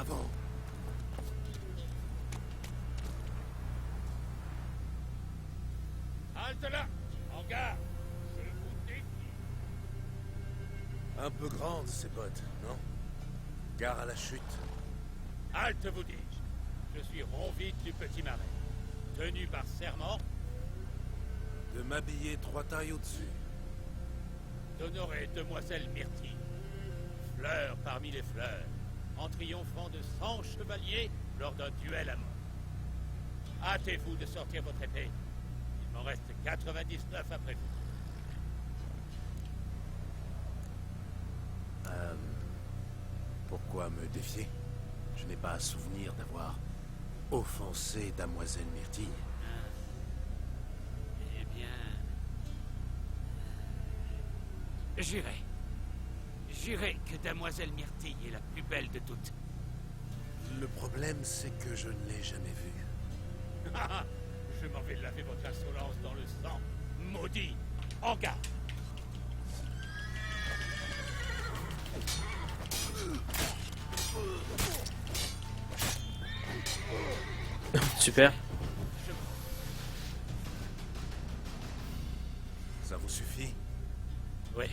avant. Halte là! En garde! Je vous défie! Un peu grande, ces bottes, non? Gare à la chute. Halte, vous dis-je! Je suis Ronvite du Petit Marais. Tenu par serment De m'habiller 3 tailles au-dessus. d'honorer Demoiselle Myrtille. Fleur parmi les fleurs, en triomphant de 100 chevaliers lors d'un duel à mort. Hâtez-vous de sortir votre épée. Il m'en reste 99 après vous. Pourquoi me défier? Je n'ai pas souvenir d'avoir offensé Damoiselle Myrtille. Eh bien... J'irai. J'irai que Damoiselle Myrtille est la plus belle de toutes. Le problème, c'est que je ne l'ai jamais vue. Je m'en vais laver votre insolence dans le sang. Maudit! En garde! Super. Ça vous suffit? Oui.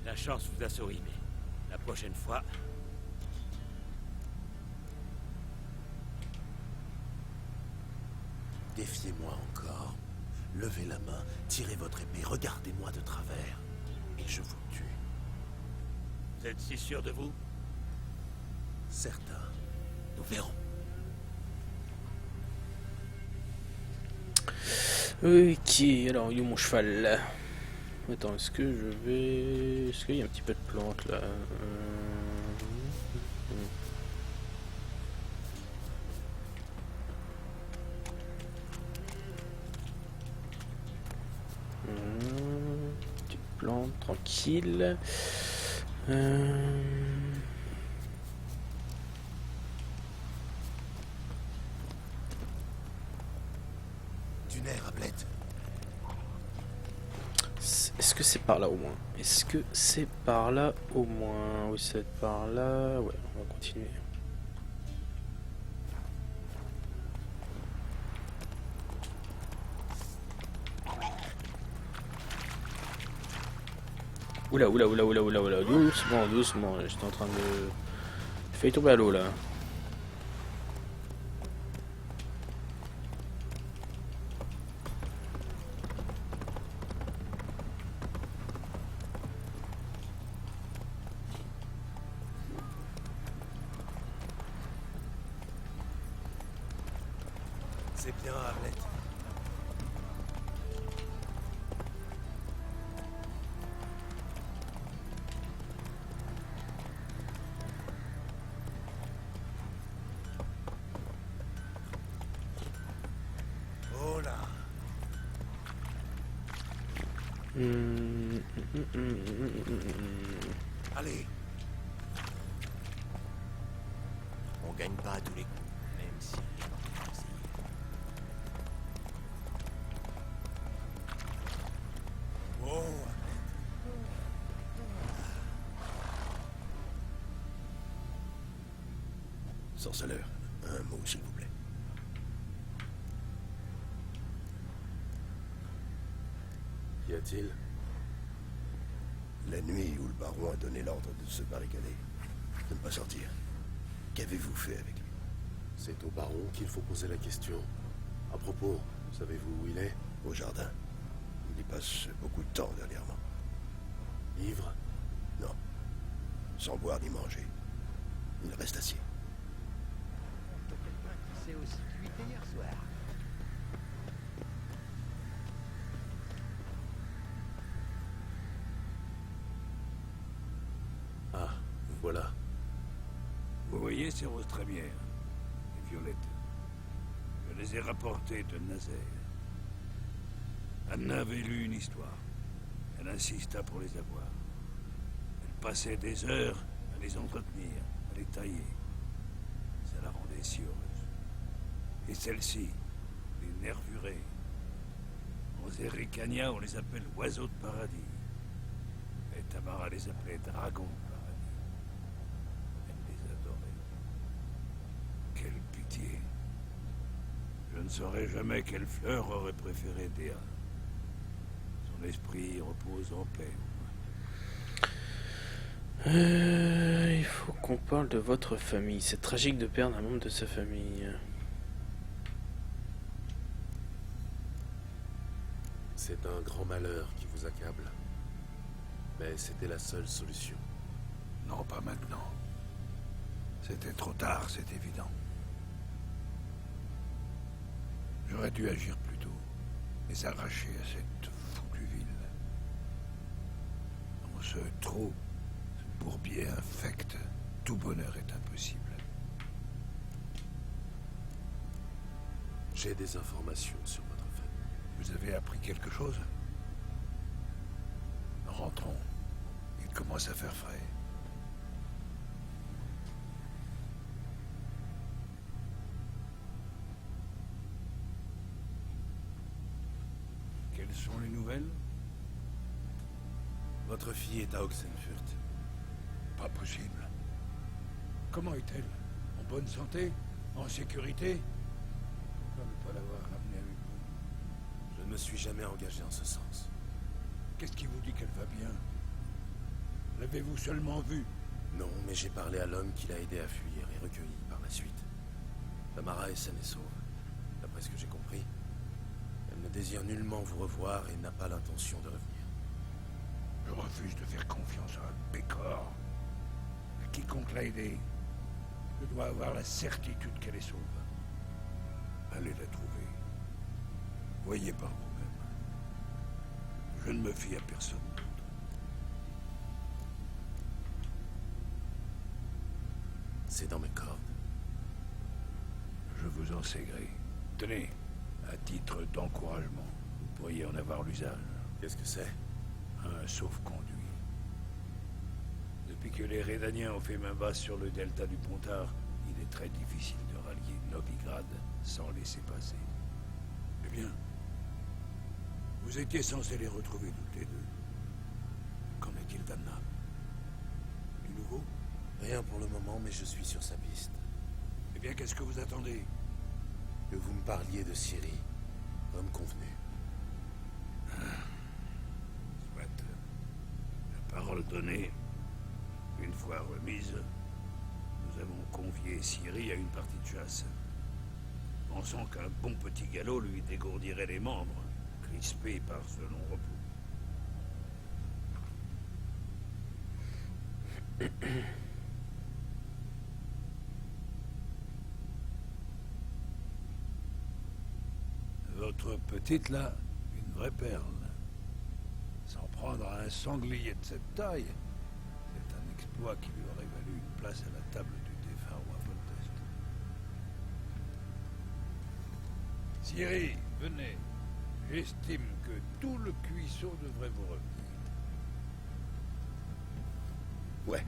La chance vous a souri, mais la prochaine fois... Défiez-moi encore. Levez la main, tirez votre épée, regardez-moi de travers, et je vous tue. Vous êtes si sûr de vous? Certain. Nous verrons. Ok, alors il est où mon cheval? Attends, est-ce que je vais... Est-ce qu'il y a un petit peu de plantes là? Petite plante, tranquille. Du nerf, Ablette. Est-ce que c'est par là au moins? Est-ce que c'est par là au moins? Oui, c'est par là. Ouais, on va continuer. Oula, oula, oula, oula, oula, oula, doucement, doucement, j'étais en train de... J'ai failli tomber à l'eau là. C'est bien, Arlette. Oh là. Allez. On gagne pas à tous les coups, même si... Oh. Sorceleur, un mot s'il vous plaît. Qu'y a-t-il? La nuit où le baron a donné l'ordre de se barricader, de ne pas sortir. Qu'avez-vous fait avec lui? C'est au baron qu'il faut poser la question. À propos, savez-vous où il est? Au jardin. Il y passe beaucoup de temps dernièrement. Ivre? Non. Sans boire ni manger. Il reste assis. Quelqu'un qui s'est aussi cuité hier soir. Ah, voilà. Vous voyez ces roses trémières, les violettes. Je les ai rapportées de Nazaire. Anna avait lu une histoire. Elle insista pour les avoir. Elle passait des heures à les entretenir, à les tailler. Ça la rendait si heureuse. Et celle-ci, les nervurées. En Zéricania, on les appelle oiseaux de paradis. Et Tamara les appelait dragons de paradis. Elle les adorait. Quelle pitié. Je ne saurais jamais quelle fleur aurait préféré Dea. Son esprit repose en paix. Il faut qu'on parle de votre famille. C'est tragique de perdre un membre de sa famille. C'est un grand malheur qui vous accable. Mais c'était la seule solution. Non, pas maintenant. C'était trop tard, c'est évident. J'aurais dû agir plus tôt et s'arracher à cette foutue ville. Dans ce trou, ce bourbier infect, tout bonheur est impossible. J'ai des informations sur votre famille. Vous avez appris quelque chose? Rentrons. Il commence à faire frais. Quelles sont les nouvelles? Votre fille est à Oxenfurt. Pas possible. Comment est-elle? En bonne santé? En sécurité? Pourquoi ne pas l'avoir ramenée avec vous? Je ne me suis jamais engagé en ce sens. Qu'est-ce qui vous dit qu'elle va bien? L'avez-vous seulement vue? Non, mais j'ai parlé à l'homme qui l'a aidé à fuir et recueilli par la suite. Tamara est saine et sauve. D'après ce que j'ai compris, elle ne désire nullement vous revoir et n'a pas l'intention de revenir. Je refuse de faire confiance à un pécor. À quiconque l'a aidée, je dois avoir la certitude qu'elle est sauve. Allez la trouver. Voyez par vous-même. Je ne me fie à personne d'autre. C'est dans mes cordes. Je vous en sais gré. Tenez, à titre d'encouragement, vous pourriez en avoir l'usage. Qu'est-ce que c'est? Un sauf-conduit. Depuis que les Rédaniens ont fait main basse sur le delta du Pontar, il est très difficile de rallier Novigrad sans laisser passer. Eh bien, vous étiez censés les retrouver toutes les deux. Qu'en est-il d'Anna? Du nouveau? Rien pour le moment, mais je suis sur sa piste. Eh bien, qu'est-ce que vous attendez? Que vous me parliez de Syrie, comme convenu. Soit. La parole donnée, une fois remise, nous avons convié Ciri à une partie de chasse, pensant qu'un bon petit galop lui dégourdirait les membres, crispés par ce long repos. Votre petite, là, une vraie perle. S'en prendre à un sanglier de cette taille, c'est un exploit qui lui aurait valu une place à la table du défunt roi Foltest. Ciri, venez. J'estime que tout le cuisseau devrait vous revenir. Ouais,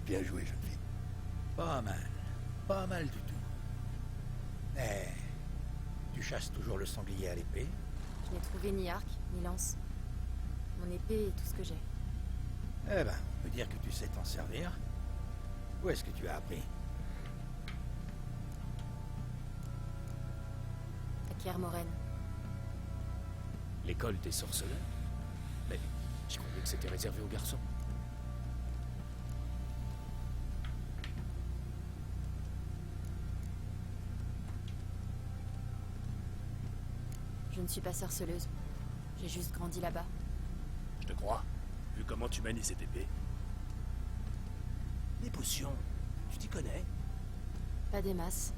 bien joué, jeune fille. Pas mal. Pas mal du tout. Mais tu chasses toujours le sanglier à l'épée? Je n'ai trouvé ni arc, ni lance. Mon épée est tout ce que j'ai. Eh ben, on peut dire que tu sais t'en servir. Où est-ce que tu as appris? À Kermoren. L'école des sorceleurs? Mais je croyais que c'était réservé aux garçons. Je ne suis pas sorceleuse. J'ai juste grandi là-bas. Je te crois, vu comment tu manies cette épée. Les potions, tu t'y connais? Pas des masses.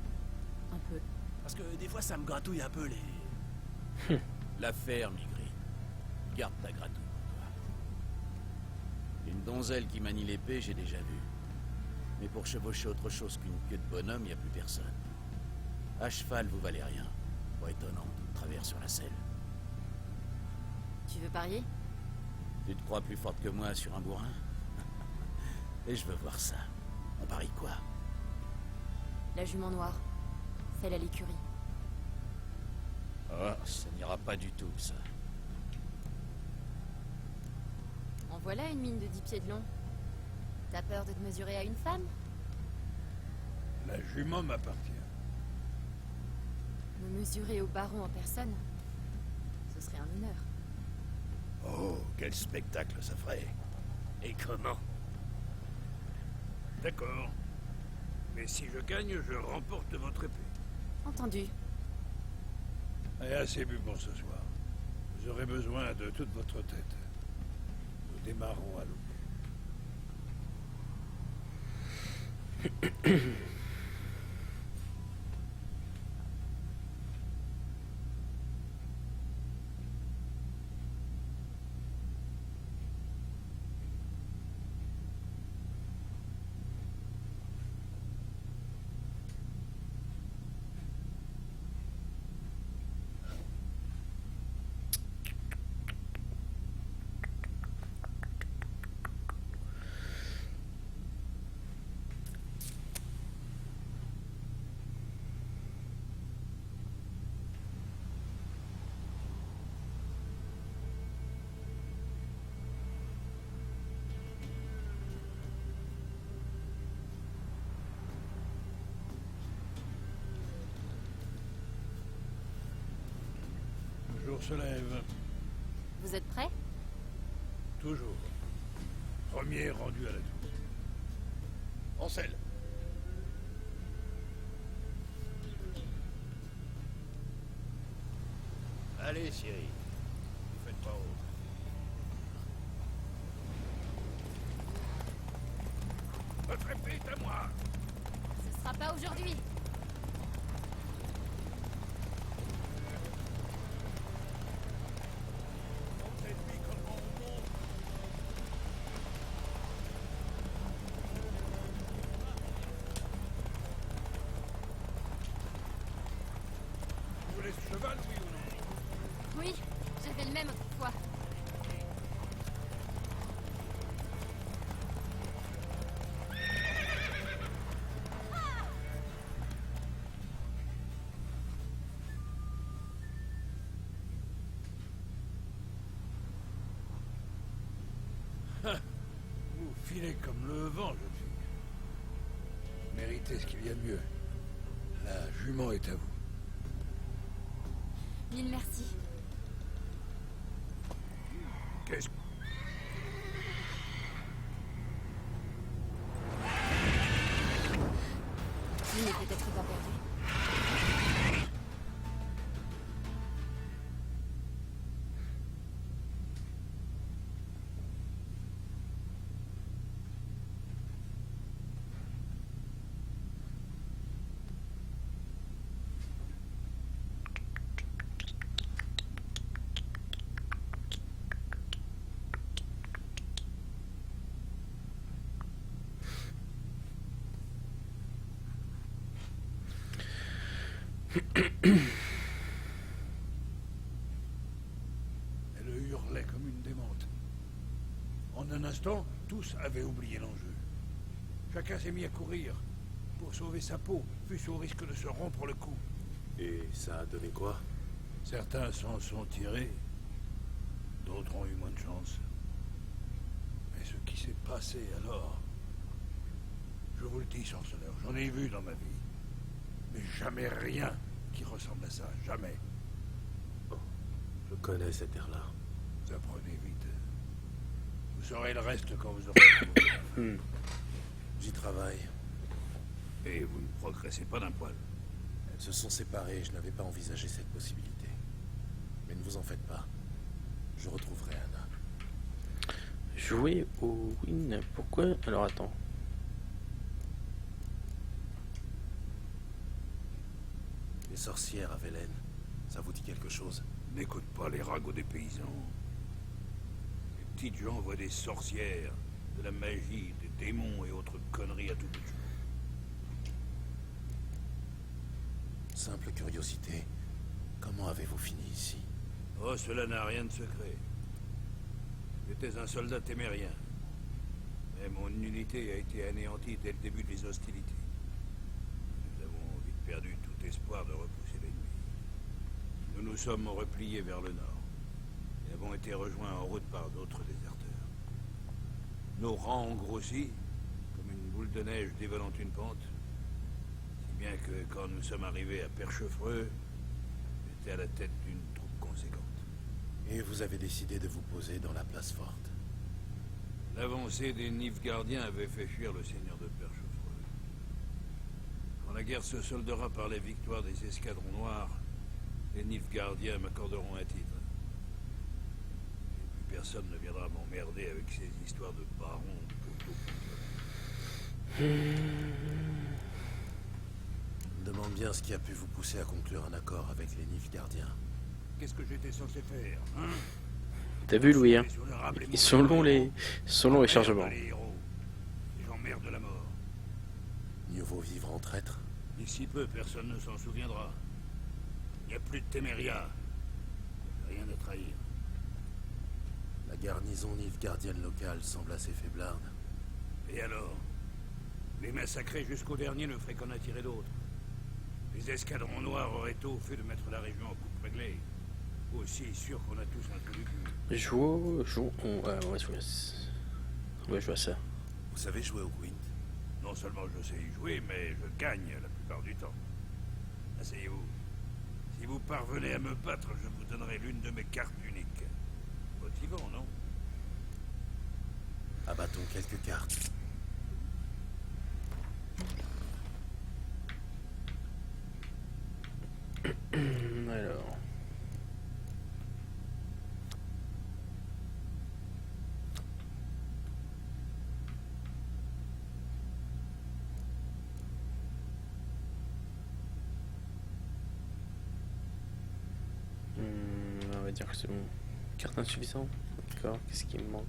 Un peu. Parce que des fois ça me gratouille un peu les... L'affaire, Migri. Garde ta gratouille pour toi. Une donzelle qui manie l'épée, j'ai déjà vu. Mais pour chevaucher autre chose qu'une queue de bonhomme, y a plus personne. À cheval, vous valez rien. Pas étonnant, de travers sur la selle. Tu veux parier? Tu te crois plus forte que moi sur un bourrin? Et je veux voir ça. On parie quoi? La jument noire. Celle à l'écurie. Oh, ça n'ira pas du tout, ça. En voilà une mine de 10 pieds de long. T'as peur de te mesurer à une femme? La jument m'appartient. Me mesurer au baron en personne, ce serait un honneur. Oh, quel spectacle ça ferait. Et comment? D'accord. Mais si je gagne, je remporte votre épée. Entendu. Et assez bu pour ce soir. Vous aurez besoin de toute votre tête. Nous démarrons à l'aube. Le jour se lève. Vous êtes prêts? Toujours. Premier rendu à la tour. On scelle. Allez, Cyril. Vous faites pas haut. Votre épée est à moi. Ce sera pas aujourd'hui. Montrez-lui comment on monte. Vous voulez ce cheval, oui ou non? Oui, j'avais le même autrefois. Vous filez comme le vent, jeune fille. Vous méritez ce qu'il y a de mieux. La jument est à vous. Mille merci. Qu'est-ce que... Il n'est peut-être pas perdu. Elle hurlait comme une démente. En un instant, tous avaient oublié l'enjeu. Chacun s'est mis à courir pour sauver sa peau, fût-ce au risque de se rompre le cou. Et ça a donné quoi? Certains s'en sont tirés, d'autres ont eu moins de chance. Mais ce qui s'est passé alors... Je vous le dis, sorceleur, j'en ai vu dans ma vie. Mais jamais rien qui ressemble à ça, jamais. Je connais cette air-là. Vous apprenez vite. Vous saurez le reste quand vous aurez... J'y travaille. Et vous ne progressez pas d'un poil. Elles se sont séparées et je n'avais pas envisagé cette possibilité. Mais ne vous en faites pas. Je retrouverai Anna. Jouer au win. Pourquoi? Alors attends. Les sorcières à Velen, ça vous dit quelque chose? N'écoute pas les ragots des paysans. Les petites gens voient des sorcières, de la magie, des démons et autres conneries à tout bout de champ. Simple curiosité. Comment avez-vous fini ici? Oh, cela n'a rien de secret. J'étais un soldat témérien. Mais mon unité a été anéantie dès le début des hostilités. Nous avons vite perdu tout espoir de repousser l'ennemi. Nous nous sommes repliés vers le nord et avons été rejoints en route par d'autres déserteurs. Nos rangs ont grossi, comme une boule de neige dévalant une pente, si bien que quand nous sommes arrivés à Perchefreux, était à la tête d'une troupe conséquente. Et vous avez décidé de vous poser dans la place forte. L'avancée des Nilfgaardiens avait fait fuir le seigneur de Perchefreux. Quand la guerre se soldera par la victoire des escadrons noirs, les Nilfgaardiens m'accorderont un titre. Et plus personne ne viendra m'emmerder avec ces histoires de barons Je me demande bien ce qui a pu vous pousser à conclure un accord avec les Nilfgaardiens. Qu'est-ce que j'étais censé faire, hein? T'as vu Louis, hein? Les honorables et Ils sont longs les chargements. Les héros. Les gens mères de la mort. Mieux vaut vivre en traître. D'ici peu, personne ne s'en souviendra. Il n'y a plus de téméria. Rien à trahir. La garnison nilfgaardienne locale semble assez faiblarde. Et alors? Les massacrer jusqu'au dernier ne ferait qu'en attirer d'autres. Les escadrons noirs auraient tôt fait de mettre la région en coupe réglée. Aussi sûr qu'on a tous un trou du cul. Jouons. Ouais, je vois ça. Vous savez jouer au Gwent? Non seulement je sais y jouer, mais je gagne la plupart du temps. Asseyez-vous. Si vous parvenez à me battre, je vous donnerai l'une de mes cartes uniques. Motivant, non? Abattons quelques cartes. Alors. On va dire que c'est bon. Carte insuffisante. D'accord, qu'est-ce qui me manque?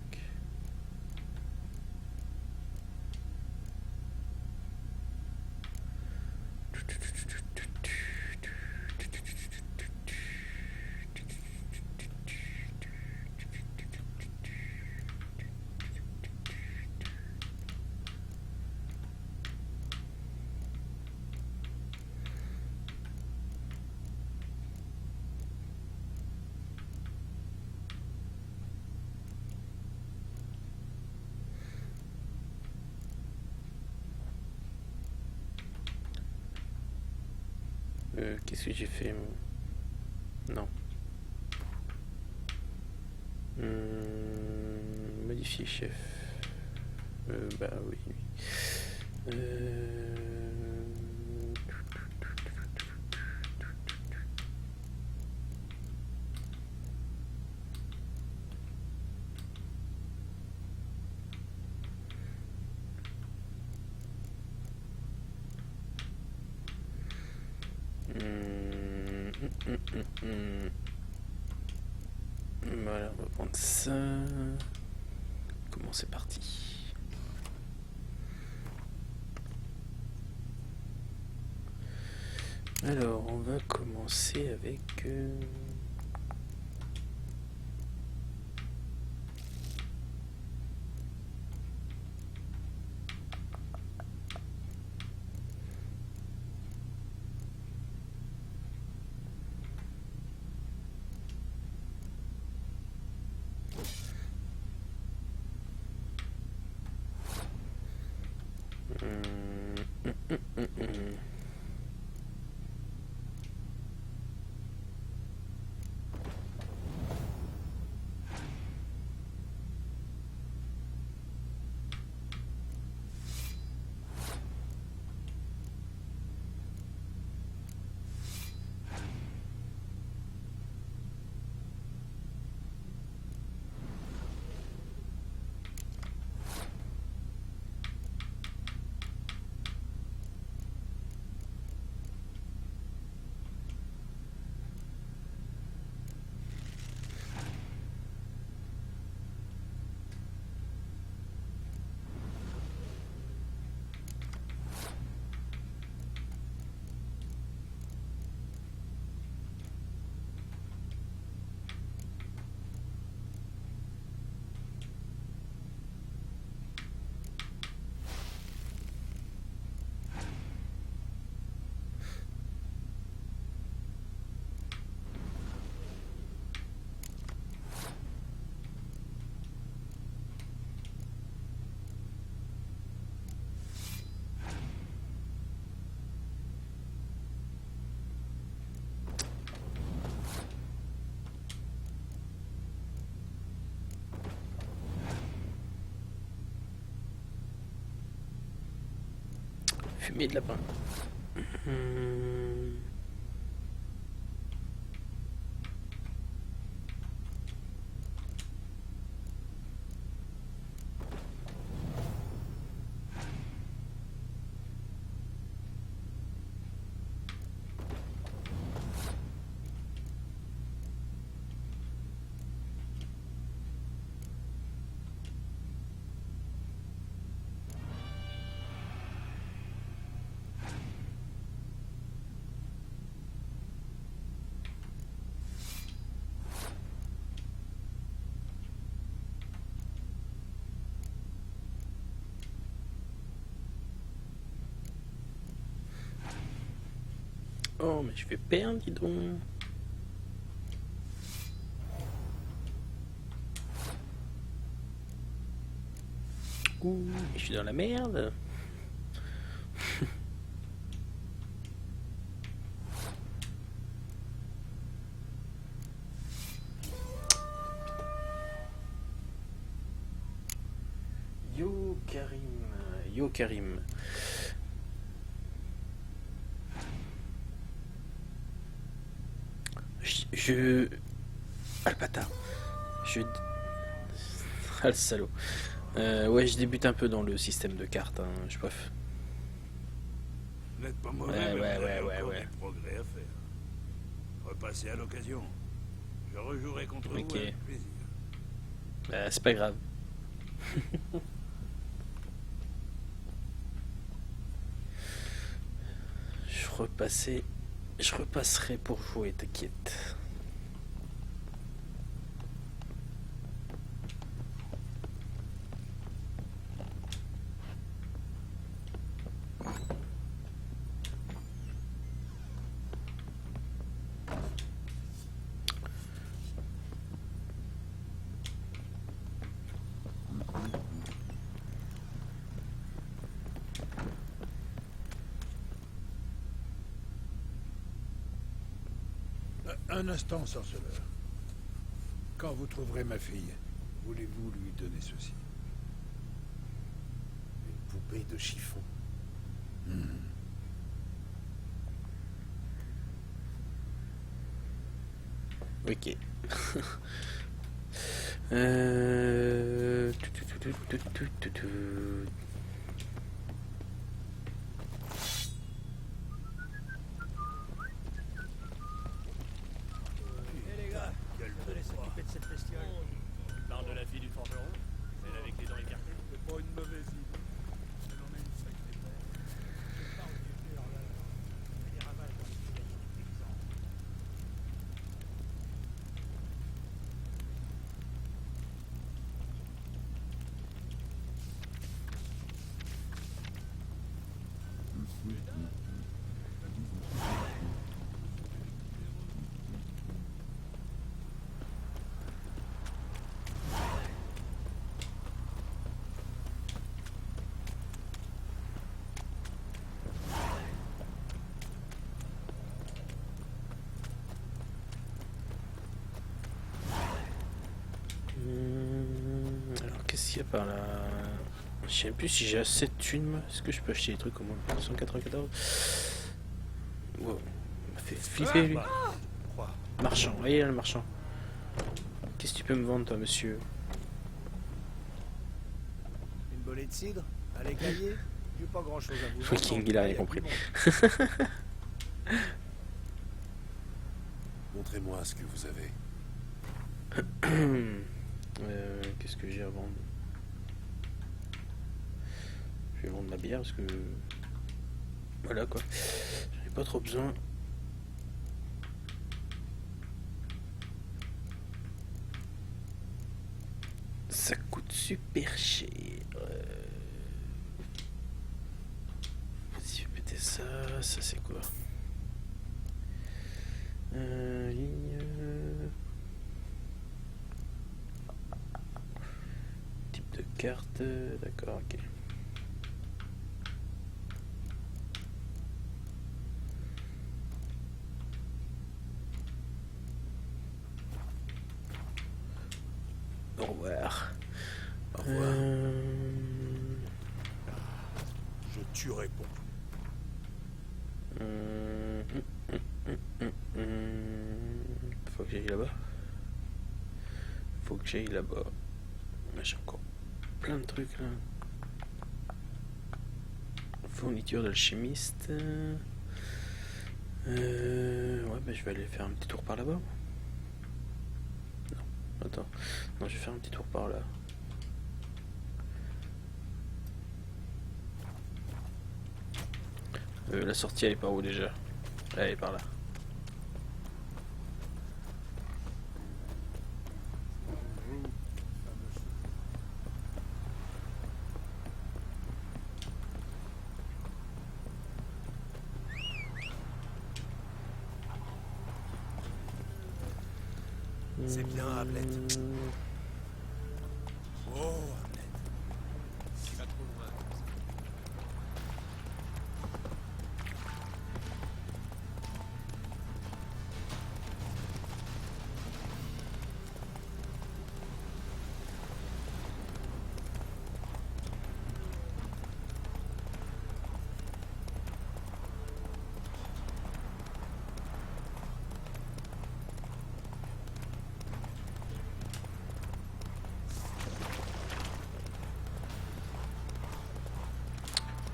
Qu'est-ce que j'ai fait? Non. Modifier chef. Bah oui. Voilà, on va prendre ça. Comment c'est parti? Alors, on va commencer avec... Fumée de lapin. Hmm. Oh, mais je vais perdre, dis donc. Ouh, je suis dans la merde. Yo Karim, yo Karim. Ah le bâtard. Ah le salaud. Ouais, je débute un peu dans le système de cartes, hein. Je préfère. Vous n'êtes pas mauvais, Ouais, mais ouais, vous avez ouais, encore ouais. des progrès à faire. Repassez à l'occasion. Je rejouerai contre Ok. vous avec plaisir. C'est pas grave. Je repasserai pour jouer, t'inquiète. Un instant, sorceleur. Quand vous trouverez ma fille, voulez-vous lui donner ceci? Une poupée de chiffon. Ok. Tu. Allez s'occuper de cette bestiole. Parle de la fille du forgeron. Celle avec les dents écartées. C'est pas une mauvaise idée. Elle en a une sacrée paire. Je parle du cœur là. Elle des ravages dans les civilisation paysans. Alors qu'est-ce qu'il y a par là? Je sais plus si j'ai assez de thunes. Moi. Est-ce que je peux acheter des trucs au moins 194? Wow. Il m'a fait flipper lui. Marchand, voyez le marchand. Qu'est-ce que tu peux me vendre toi monsieur? Une bolée de cidre? Allez, cahier? J'ai pas grand-chose à vous Fucking, il a rien compris. Montrez-moi ce que vous avez. Qu'est-ce que j'ai à vendre? Je vais vendre la bière parce que... Voilà quoi. J'en ai pas trop besoin. Ça coûte super cher. Vas-y, je vais péter ça. Ça c'est quoi? Ligne... Type de carte... D'accord, ok. Au revoir. Au revoir. Je tuerai pour vous. que j'aille là-bas. Faut que j'aille là-bas. J'ai encore plein de trucs là. Fourniture d'alchimiste. Ouais, bah je vais aller faire un petit tour par là-bas. Non, attends. Non, je vais faire un petit tour par là. La sortie elle est par où déjà? Elle est par là. C'est bien, Hamlet. Oh, Hamlet. Tu vas trop loin.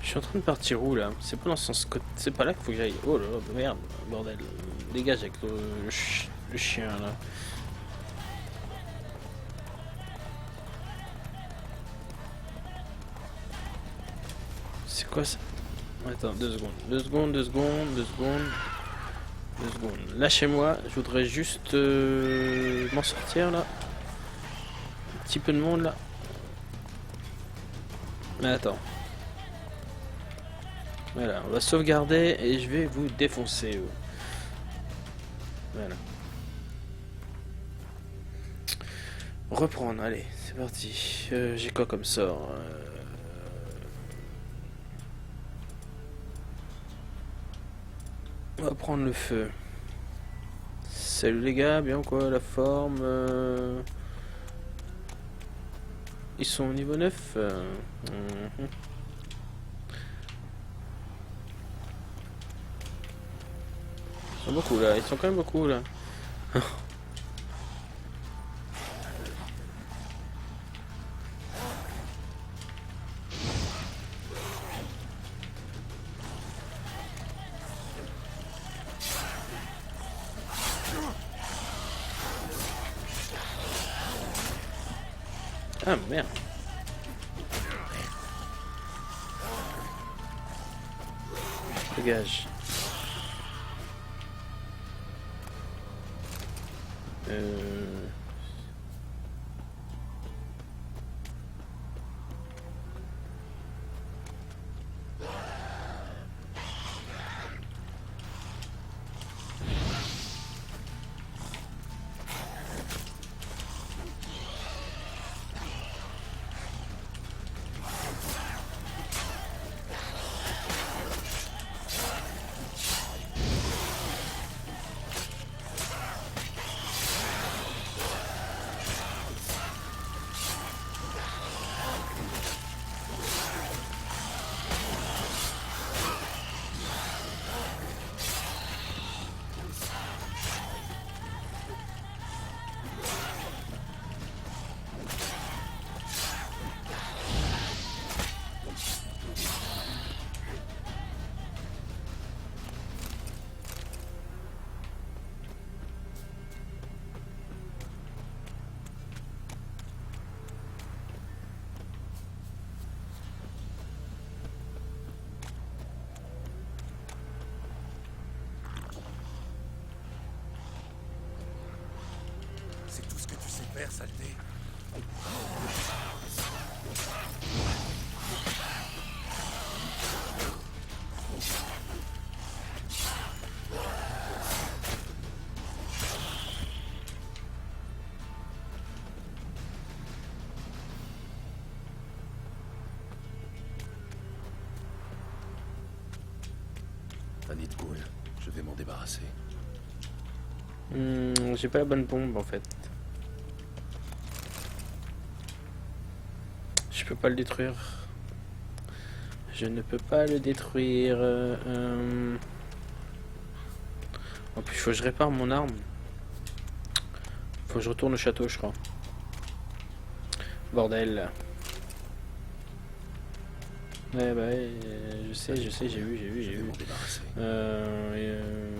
Je suis en train de partir où là? C'est pas dans ce sens. C'est pas là qu'il faut que j'aille. Oh là là, merde, bordel. Dégage avec le chien là. C'est quoi ça? Attends, 2 secondes. 2 secondes, 2 secondes, 2 secondes. 2 secondes. Lâchez-moi, je voudrais juste m'en sortir là. Un petit peu de monde là. Mais attends. Voilà, on va sauvegarder et je vais vous défoncer. Voilà. Reprendre, allez, c'est parti. J'ai quoi comme sort? On va prendre le feu. Salut les gars, bien quoi, la forme Ils sont au niveau 9. Ils sont beaucoup là, ils sont quand même beaucoup là. Ah merde. Dégage. C'est tout ce que tu sais faire, saleté. Un nid de cool. Je vais m'en débarrasser. J'ai pas la bonne bombe en fait. Je peux pas le détruire. Je ne peux pas le détruire. En plus, il faut que je répare mon arme. Faut que je retourne au château, je crois. Bordel. Ouais, bah, ouais, je sais, j'ai vu. Je vais m'en débarrasser.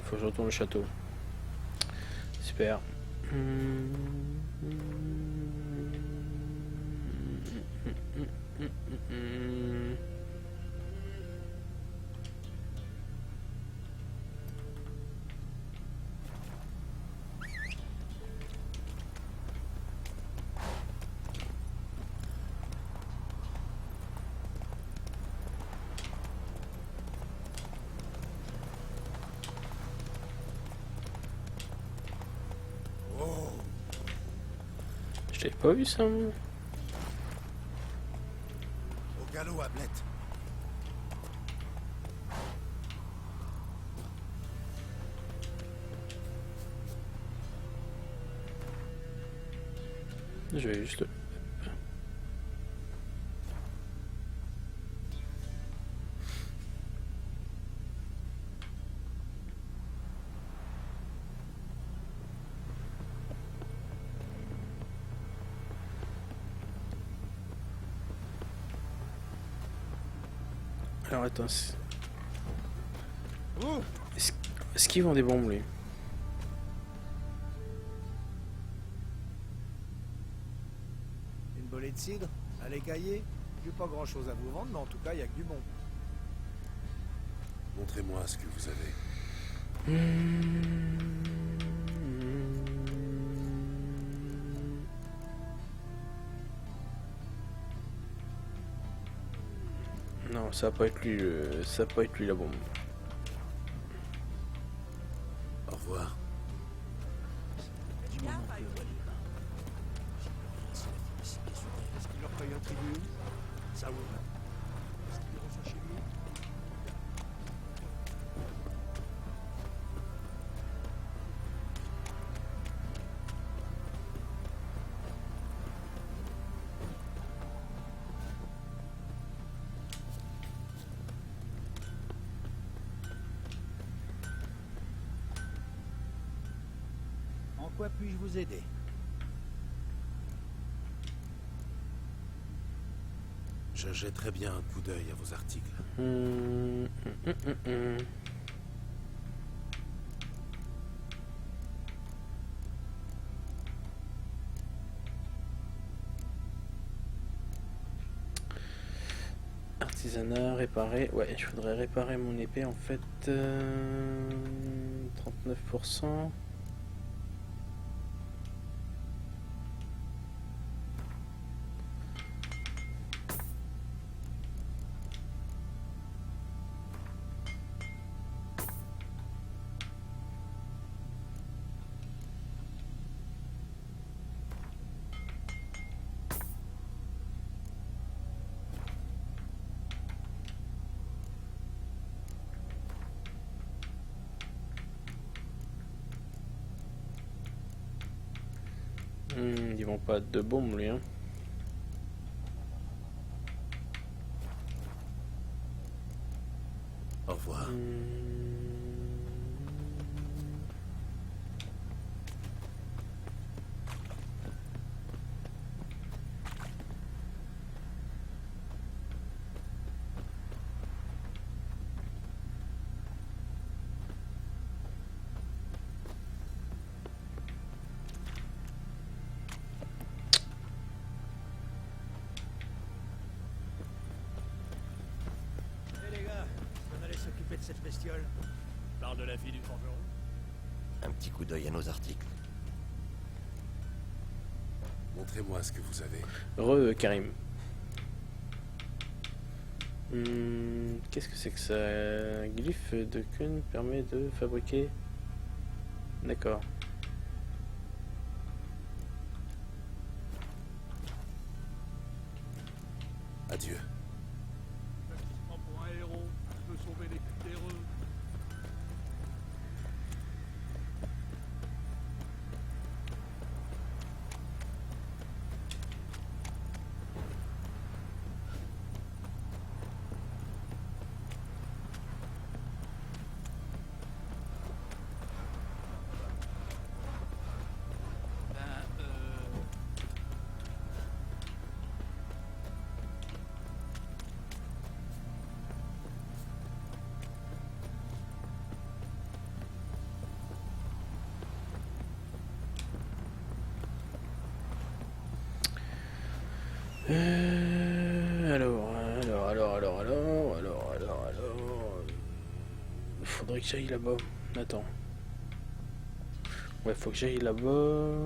Faut que je retourne au château. Super. Je t'avais pas vu ça, moi. Au galop, Hamlet. Je vais juste le... Alors attends, est-ce qu'ils vendent des bombes lui? Une bolée de cidre? Allez cailler? J'ai pas grand chose à vous vendre, mais en tout cas, il y a que du bon. Montrez-moi ce que vous avez. Non, ça va pas être lui, ça va pas être lui la bombe. Au revoir. Est-ce qu'il leur paye un tribut? Ça oui. Est-ce qu'il reçoit chez lui? En quoi puis-je vous aider? Je jetterai bien un coup d'œil à vos articles. Artisanat, réparer. Ouais, je voudrais réparer mon épée en fait. 39%. Ils vont pas de bombes lui hein. Au revoir. Eh les gars, on allait s'occuper de cette bestiole. Parle de la fille du forgeron. Un petit coup d'œil à nos articles. Montrez-moi ce que vous avez. Karim. Qu'est-ce que c'est que ça? Un glyphe de Kun permet de fabriquer. D'accord. Adieu. Il se prend pour un héros, il peut sauver les plus terreux. Ben, faudrait que j'aille là-bas. Attends. Ouais, faut que j'aille là-bas.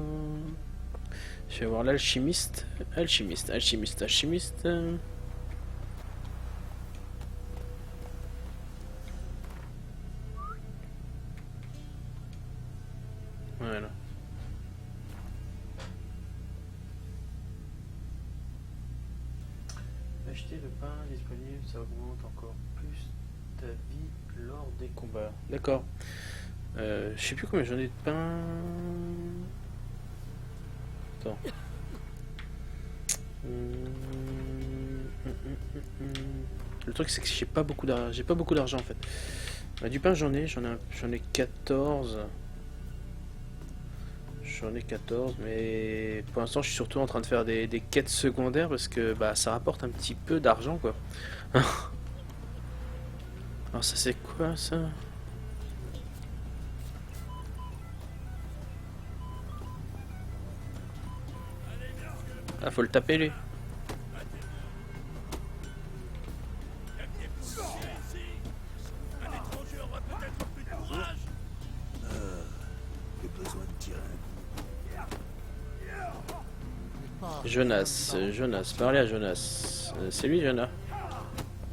Je vais voir l'alchimiste. Alchimiste. Voilà. Acheter le pain disponible, ça augmente encore plus ta vie lors des combats. D'accord. Je sais plus combien j'en ai de pain. Attends. Le truc c'est que j'ai pas beaucoup d'argent en fait. Du pain j'en ai 14. J'en ai 14, mais pour l'instant je suis surtout en train de faire des quêtes secondaires parce que bah ça rapporte un petit peu d'argent quoi. Alors ça c'est quoi ça? Ah, faut le taper lui. J'ai besoin de tirer Jonas, parlez à Jonas. C'est lui Jonas?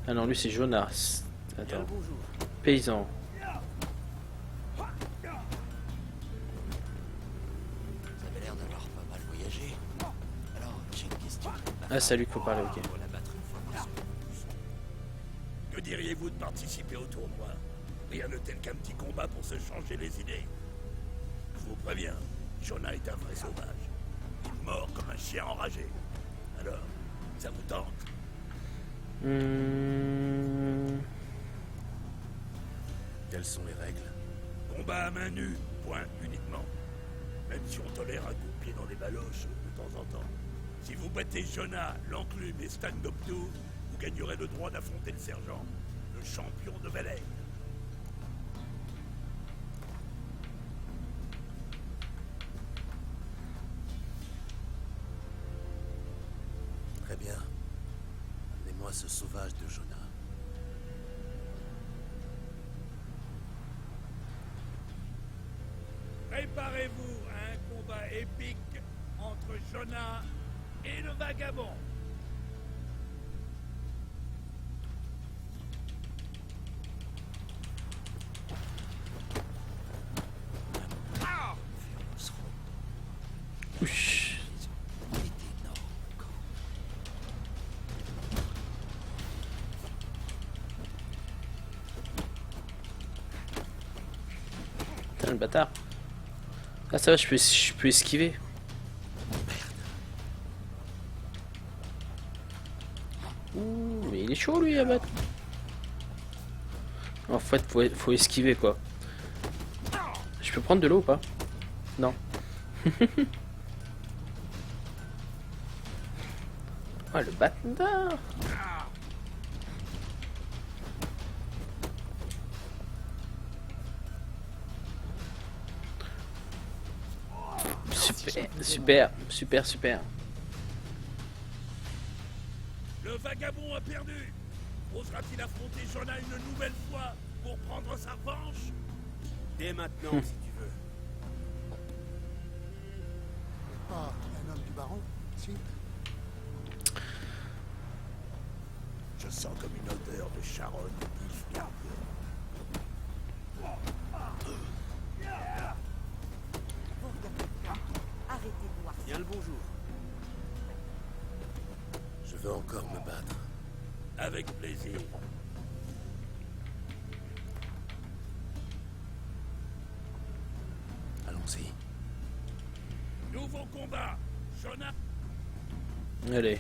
Ah non, lui c'est Jonas. Attends. Paysan. Vous avez l'air d'avoir pas mal voyagé. Alors, j'ai une question. Ah, c'est à lui qu'il faut parler, ok. Pour la battre une fois par semaine. Que diriez-vous de participer au tournoi? Rien de tel qu'un petit combat pour se changer les idées. Je vous préviens, Jonah est un vrai sauvage. Il mord comme un chien enragé. Alors, ça vous tente? Quelles sont les règles? Combat à main nue, point uniquement. Même si on tolère un coup de pied dans les baloches de temps en temps. Si vous battez Jonah, l'enclume et Stan Goptu, vous gagnerez le droit d'affronter le sergent, le champion de Valais. Très bien. Amenez-moi ce sauvage de Jonah. Préparez-vous à un combat épique entre Jonah et le vagabond. Ouch. Putain, le bâtard. Ah ça va, je peux esquiver. Ouh, mais il est chaud lui à battre. En fait, faut esquiver quoi. Je peux prendre de l'eau ou pas? Non. Ah le bâtard. Super. Le vagabond a perdu. Osera-t-il affronter Jonah une nouvelle fois pour prendre sa revanche? Dès maintenant, si tu veux. Ah, un homme du baron? Si. Je sens comme une odeur de charogne d'Ilfgard. Arrêtez de voir. Bien le bonjour. Je veux encore me battre. Avec plaisir. Allons-y. Nouveau combat. Jonah. Allez.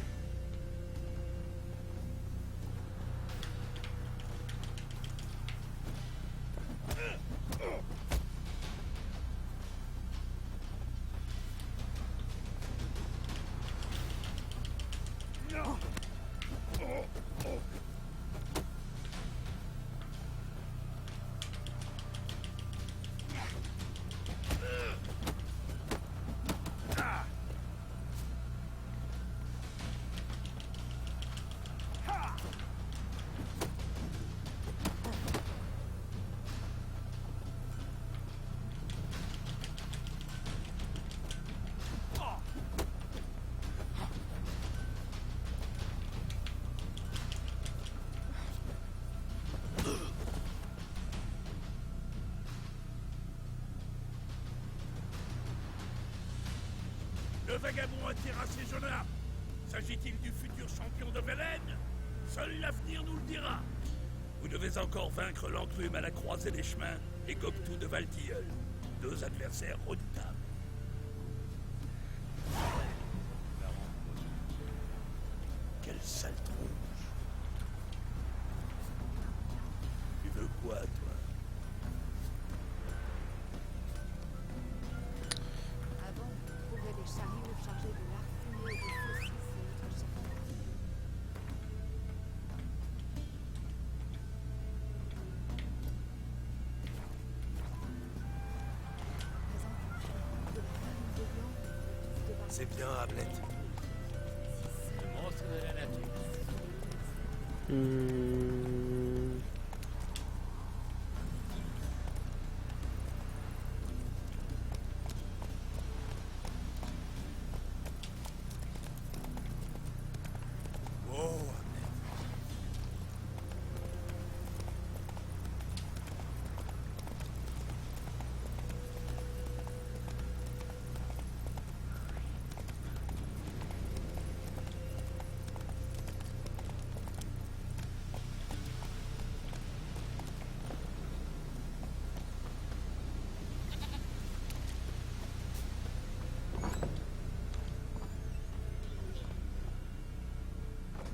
vagabond attira ces jeunes-là? S'agit-il du futur champion de Velen? Seul l'avenir nous le dira. Vous devez encore vaincre l'enclume à la croisée des chemins et Goktu de Valtilleul, deux adversaires redoutables. Quelle sale tronche. Tu veux quoi, toi? Avant, on trouvait des chariots chargés de lard fumé et de saucisses et autres charpentes. C'est bien, Ablette. Le monstre de la nature. Oh,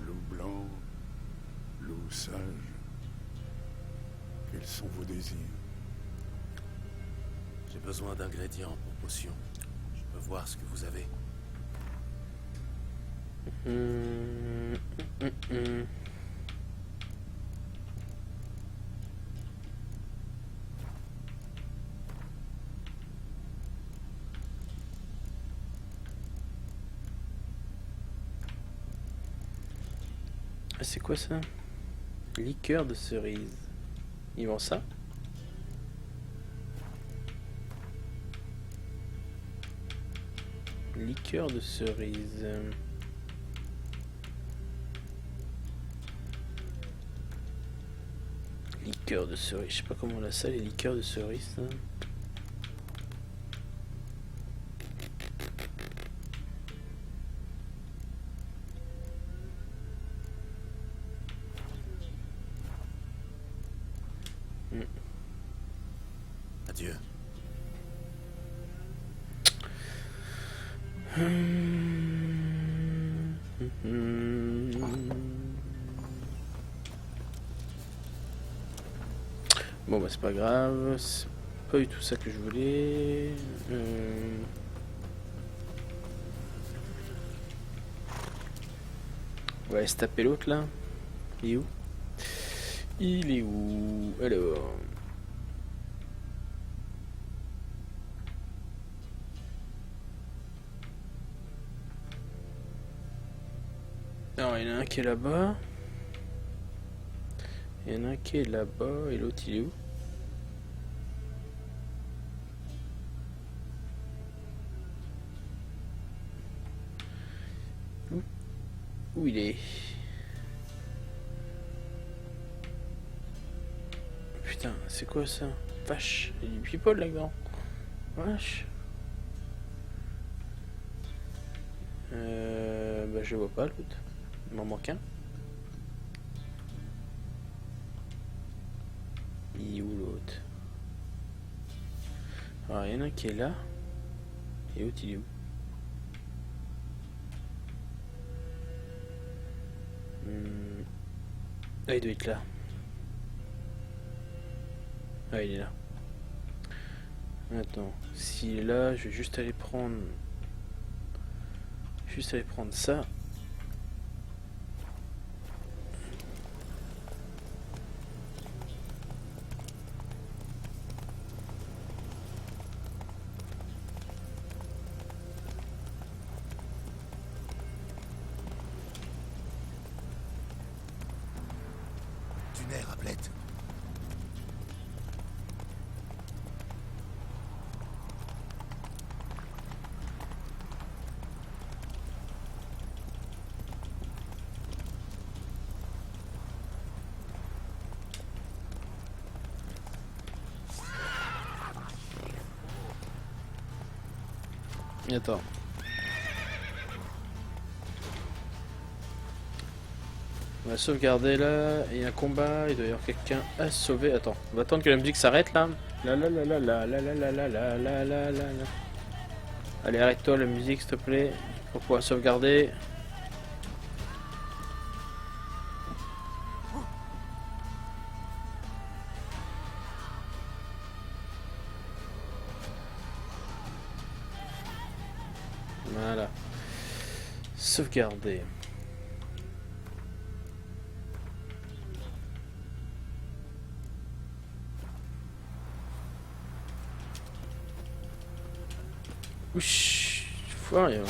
Loup blanc, loup sage, quels sont vos désirs? J'ai besoin d'ingrédients pour potions. Je peux voir ce que vous avez. Ah, c'est quoi ça? Liqueur de cerise. Ils vendent ça? Liqueur de cerise. Liqueur de cerise. Je sais pas comment on a ça, les liqueurs de cerise. Ça. Adieu. Bon bah c'est pas grave, c'est pas du tout ça que je voulais. On va aller se taper l'autre là. Il est où? Il est où? Alors. Non, il y en a un qui est là-bas. Il y en a un qui est là-bas. Et l'autre il est où? Où il est? Putain, c'est quoi ça? Vache, il y a du people là-dedans. Vache. Bah je vois pas l'autre. Il m'en manque un. Il est où l'autre? Alors il y en a un qui est là. Et l'autre il est où? Ah, il doit être là. Ah, il est là. Attends, s'il est là, je vais juste aller prendre... Juste aller prendre ça. du nerf, Ablette. Attends. va sauvegarder là. Il y a un combat, il doit y avoir quelqu'un à sauver. Attends, on va attendre que la musique s'arrête là. La la la la la la la la la la la la la. Allez, arrête-toi la musique s'il te plaît. Pour pouvoir sauvegarder. Voilà. Sauvegarder. Ouch, faut rien.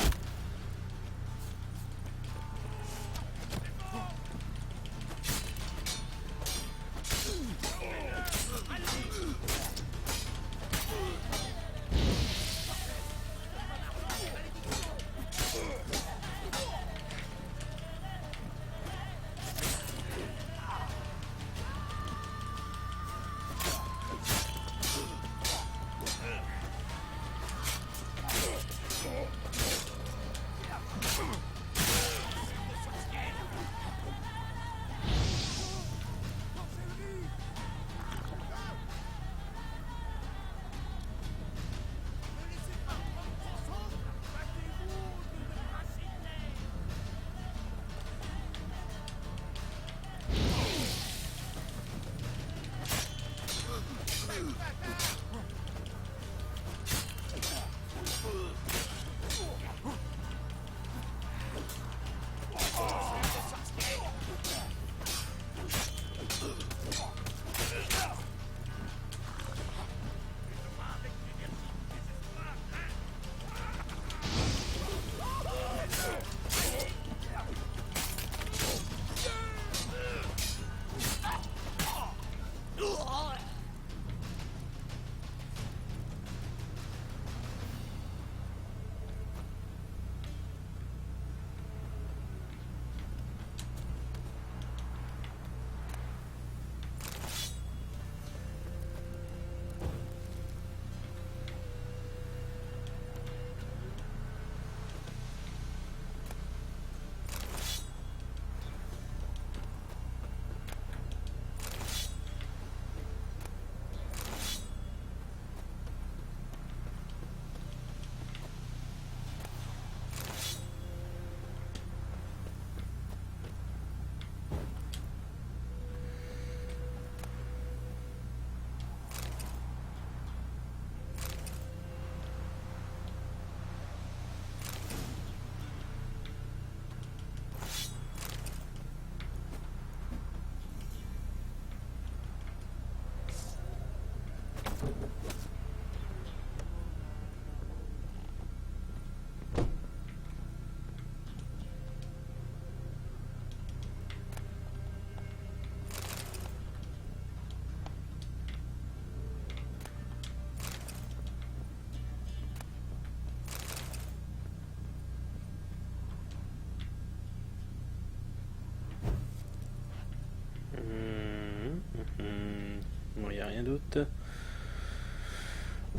Bon, il n'y a rien d'autre.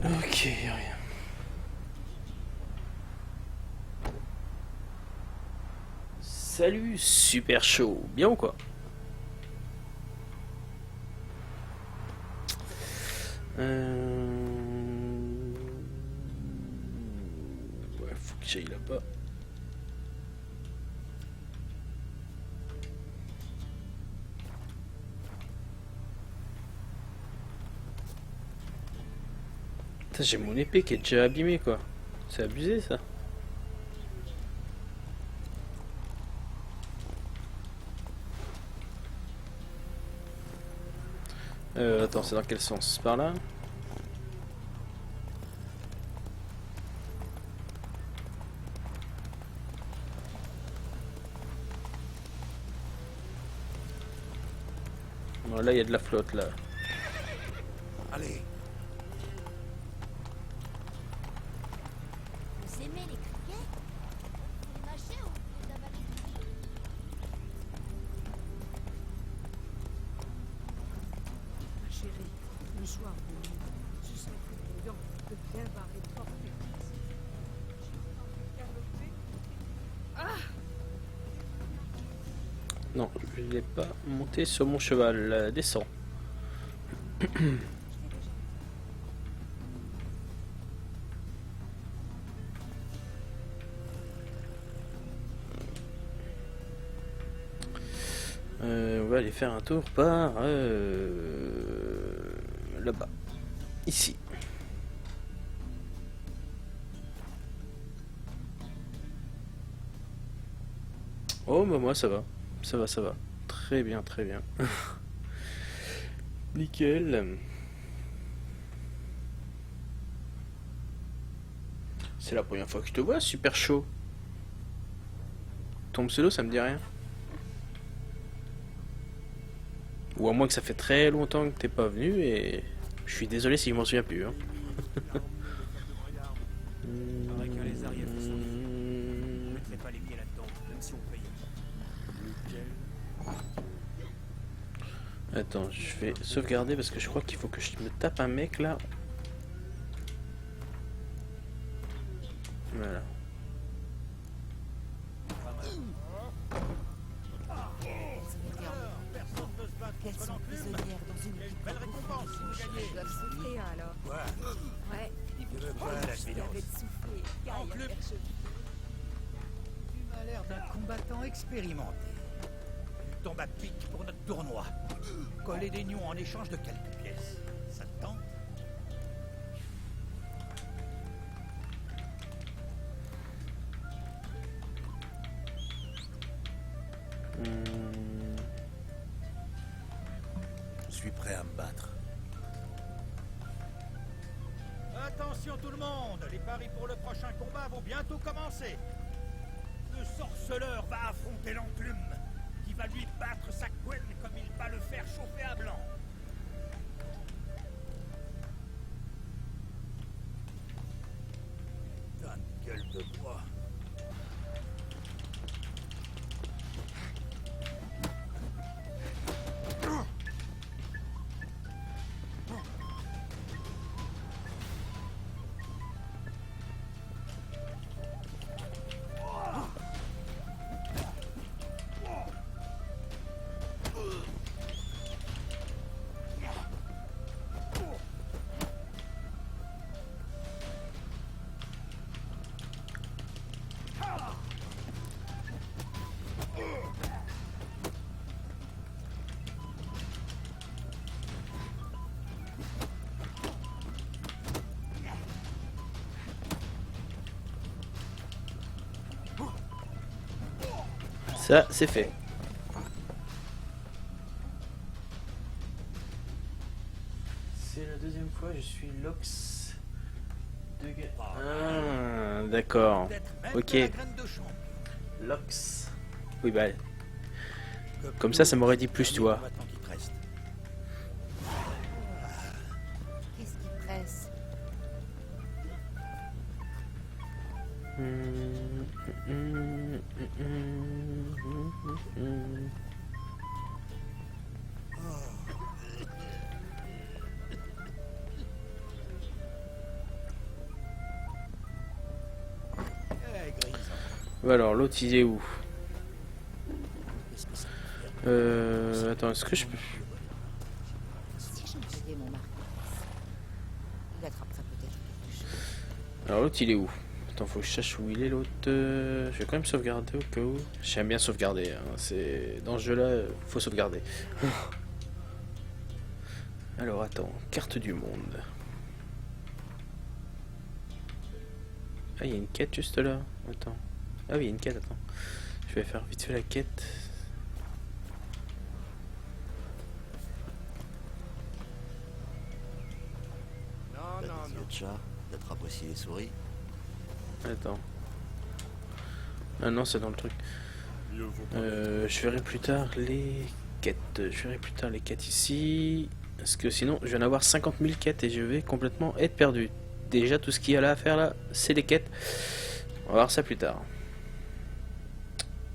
Ok, y a rien. Salut, super chaud. Bien ou quoi? Ouais, faut que j'aille là-bas. J'ai mon épée qui est déjà abîmée quoi. C'est abusé ça. Attends, c'est dans quel sens? Par là? Bon, là il y a de la flotte là. Allez. Vous aimez les criquets? Vous les mâchez ou vous les avalez? Ma chérie, le soir, ce serait plus prudent de bien barrer fort les pièces. J'ai entendu galoper. Ah! Non, je n'ai pas monté sur mon cheval. Descends. On va aller faire un tour par là-bas. Ici. Oh bah moi ça va. Ça va, ça va. Très bien, très bien. Nickel. C'est la première fois que je te vois, super chaud. Ton pseudo, ça me dit rien. Ou à moins que ça fait très longtemps que t'es pas venu et je suis désolé si je m'en souviens plus. Hein. Paraît que les arrières sont je mettrai pas les pieds là-dedans, même si on payait. Attends, je vais sauvegarder parce que je crois qu'il faut que je me tape un mec là. Voilà. Qu'elles sont prisonnières dans une belle récompense. Elles doivent souffrir alors. Quoi? Ouais. Il veut quoi, la Je l'avais soufflé. Enclume. Tu m'as l'air d'un combattant expérimenté. Tu tombes à pic pour notre tournoi. Coller des nions en échange de quelques pièces. Ça te tente? Je suis prêt à me battre. Attention tout le monde, les paris pour le prochain combat vont bientôt commencer. Le sorceleur va affronter l'enclume, qui va lui battre sa couenne comme il va le faire chauffer à blanc. Putain de gueule de bois. Ça, c'est fait. C'est la deuxième fois, je suis Lox de Ah, d'accord. Ok. Lox. Oui, bah. Comme ça m'aurait dit plus, toi. Qu'est-ce qui presse? Alors, l'autre, il est où? Attends, est-ce que je peux... Si j'envoyais mon marquis, il attraperait peut-être quelque chose. Alors, l'autre, il est où? Attends, faut que je cherche où il est, l'autre. Je vais quand même sauvegarder au cas où. J'aime bien sauvegarder. Hein. C'est... Dans ce jeu-là, faut sauvegarder. Alors, attends. Carte du monde. Ah, il y a une quête juste là. Attends. Ah oui, il y a une quête, attends. Je vais faire vite fait la quête. Non, non, non. Chat, d'être apprécié les souris. Attends. Ah non, c'est dans le truc. Je verrai plus tard les quêtes. Je verrai plus tard les quêtes ici. Parce que sinon, je viens d'avoir 50 000 quêtes et je vais complètement être perdu. Déjà, tout ce qu'il y a là à faire là, c'est les quêtes. On va voir ça plus tard.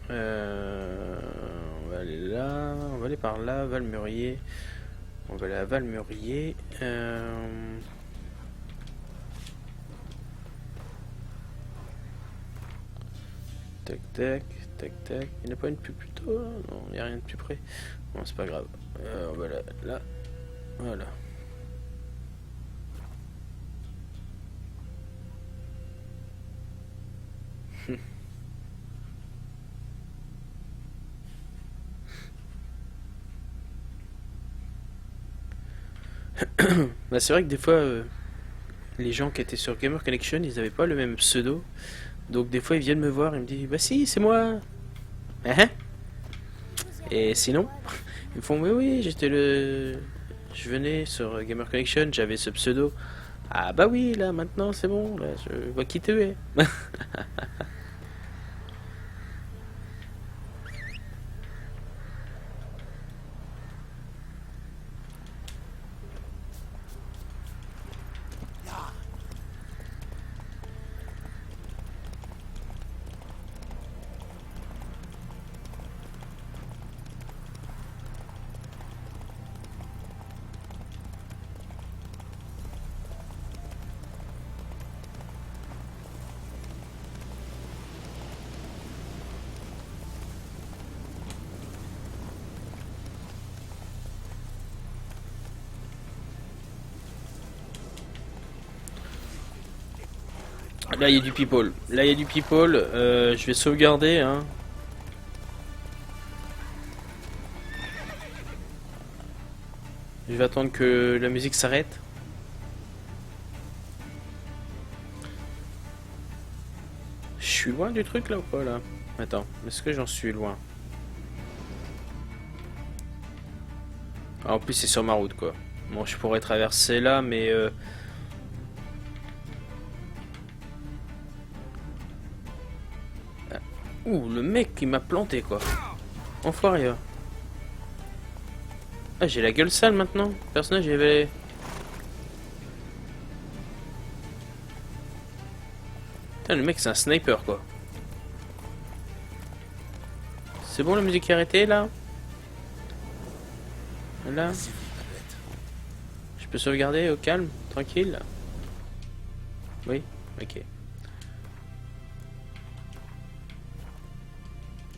On va aller là. On va aller par là. Valmurier. On va aller à Valmurier. Tac, tac, tac, tac. Il n'y en a pas une plus tôt là? Non, il n'y a rien de plus près. Bon, c'est pas grave. Voilà, là. Voilà. Bah, c'est vrai que des fois, les gens qui étaient sur Gamer Connection, ils avaient pas le même pseudo. Donc des fois, ils viennent me voir et me disent, bah si, c'est moi. Hein? Et sinon, ils me font, oui, oui, je venais sur Gamer Connection, j'avais ce pseudo. Ah bah oui, là, maintenant, c'est bon, là, je vois qui tu es. Là, il y a du people. Là, il y a du people. Je vais sauvegarder, hein. Je vais attendre que la musique s'arrête. Je suis loin du truc là ou pas là? Attends, est-ce que j'en suis loin? Ah, en plus c'est sur ma route quoi. Bon, je pourrais traverser là mais ouh, le mec qui m'a planté quoi. Enfoiré. Hein. Ah, j'ai la gueule sale maintenant. Le personnage il avait... Putain, le mec c'est un sniper quoi. C'est bon, la musique est arrêtée là? Voilà. Je peux sauvegarder au calme, tranquille. Oui, ok.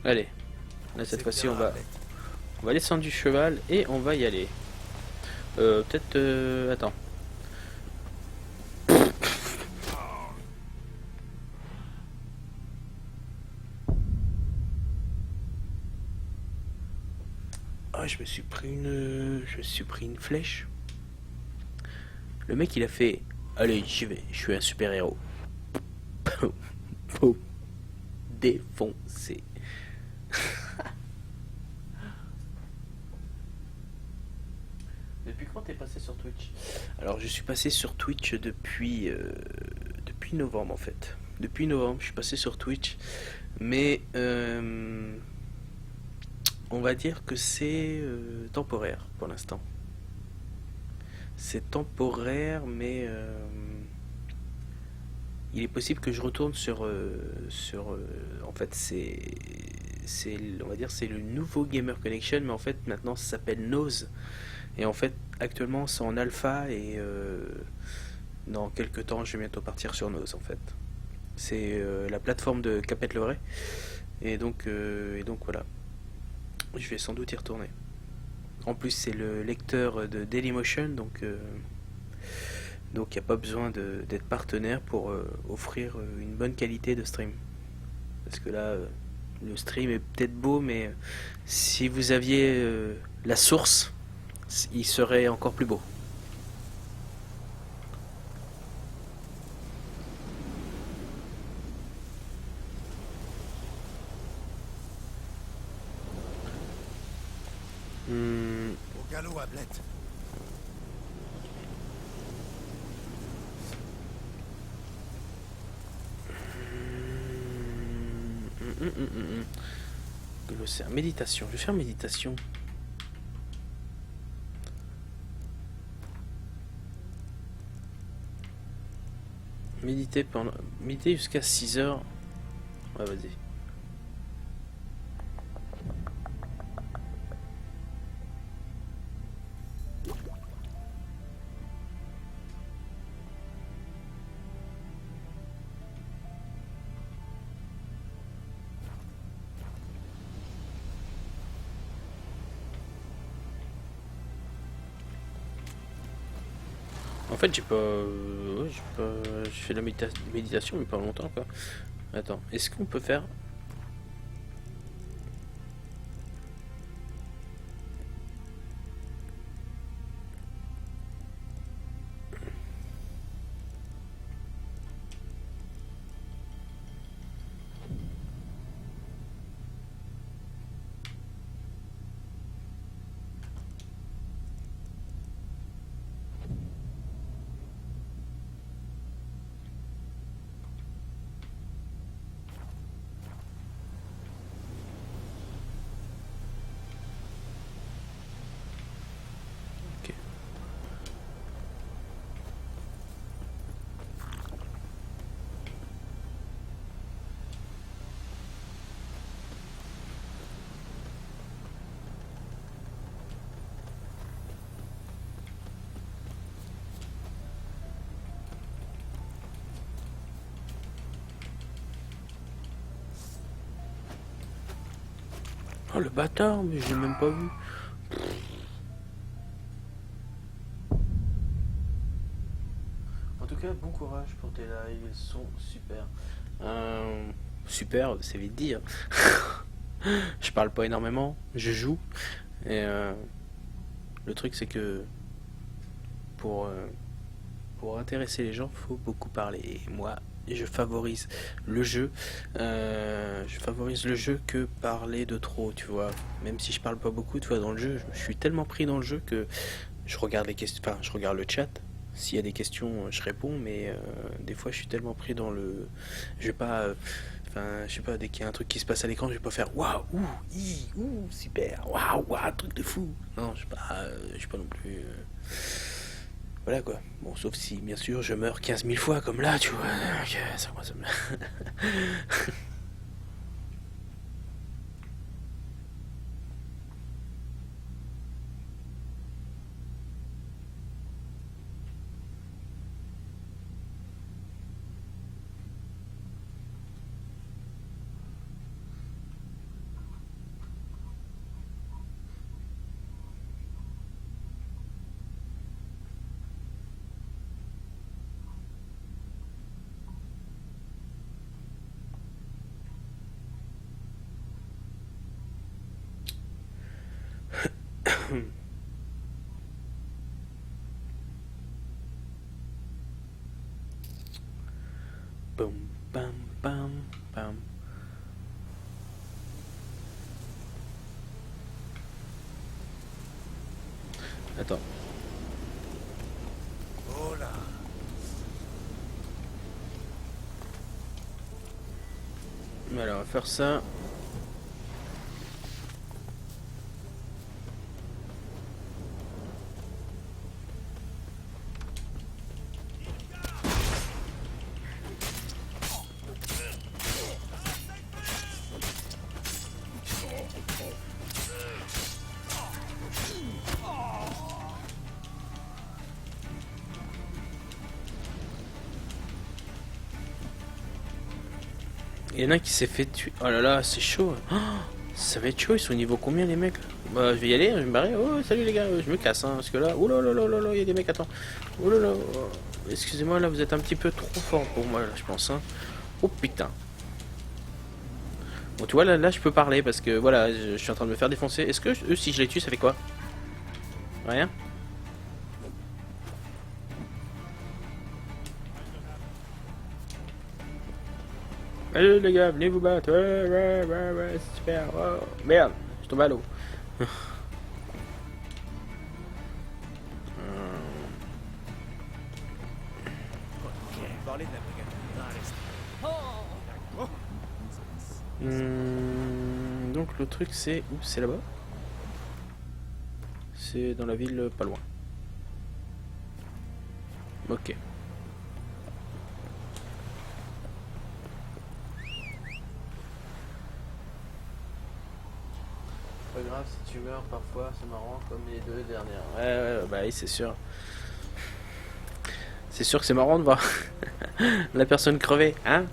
Allez, là cette fois-ci on va descendre du cheval et on va y aller. Peut-être attends. Ah, je me suis pris une flèche. Le mec il a fait, allez j'y vais, je suis un super héros. Défoncé. Depuis quand t'es passé sur Twitch? Alors je suis passé sur Twitch depuis novembre en fait. Depuis novembre je suis passé sur Twitch. Mais on va dire que c'est temporaire pour l'instant. C'est temporaire mais il est possible que je retourne sur en fait c'est on va dire c'est le nouveau Gamer Connection mais en fait maintenant ça s'appelle Nose. Et en fait, actuellement, c'est en alpha et dans quelques temps, je vais bientôt partir sur Nose en fait. C'est la plateforme de Capet Loret. Et donc voilà. Je vais sans doute y retourner. En plus, c'est le lecteur de Dailymotion, donc il n'y a pas besoin d'être partenaire pour offrir une bonne qualité de stream. Parce que là, le stream est peut-être beau, mais si vous aviez la source, il serait encore plus beau. Au galop, Ablette. Glossaire, méditation. Je vais faire méditation. Méditer jusqu'à 6 heures. Ouais, vas-y. En fait, ouais, j'ai fait de la méditation, mais pas longtemps, quoi. Attends, est-ce qu'on peut faire... Ok. Oh le bâtard, mais je l'ai même pas vu. En tout cas, bon courage pour tes lives, ils sont super. Super, c'est vite dit. Hein. Je parle pas énormément, je joue. Et le truc c'est que pour intéresser les gens, faut beaucoup parler. Et moi, je favorise le jeu. Je favorise le jeu que parler de trop, tu vois. Même si je parle pas beaucoup, tu vois, dans le jeu, je suis tellement pris dans le jeu que je regarde les questions, enfin, je regarde le chat. S'il y a des questions, je réponds, mais des fois, je suis tellement pris dans le, je vais pas, enfin, je sais pas, dès qu'il y a un truc qui se passe à l'écran, je vais pas faire waouh, ouh, super, waouh, truc de fou. Non, je suis pas non plus. Voilà quoi. Bon, sauf si, bien sûr, je meurs 15 000 fois comme là, tu vois. Ok, ça, moi, ça me... Boum, bam, bam, bam. Attends. Oh là. Alors, on va faire ça. Il y en a un qui s'est fait tuer. Oh là là, c'est chaud. Oh, ça va être chaud. Ils sont au niveau combien les mecs là? Bah, je vais y aller, je vais me barrer. Oh, salut les gars, je me casse. Hein, parce que là, oh là là là là là, il y a des mecs. Attends. Oh là là. Oh. Excusez-moi, là, vous êtes un petit peu trop fort pour moi, là, je pense. Hein. Oh putain. Bon, tu vois, là, je peux parler parce que voilà, je suis en train de me faire défoncer. Est-ce que eux, si je les tue, ça fait quoi? Rien. Allez les gars, venez vous battre. Ouais, c'est super. Oh, merde, je tombe à l'eau. Donc le truc c'est où? C'est là-bas. C'est dans la ville pas loin. Ok. Pas grave si tu meurs parfois, c'est marrant comme les deux dernières. Ouais, bah oui, c'est sûr. C'est sûr que c'est marrant de voir la personne crever, hein?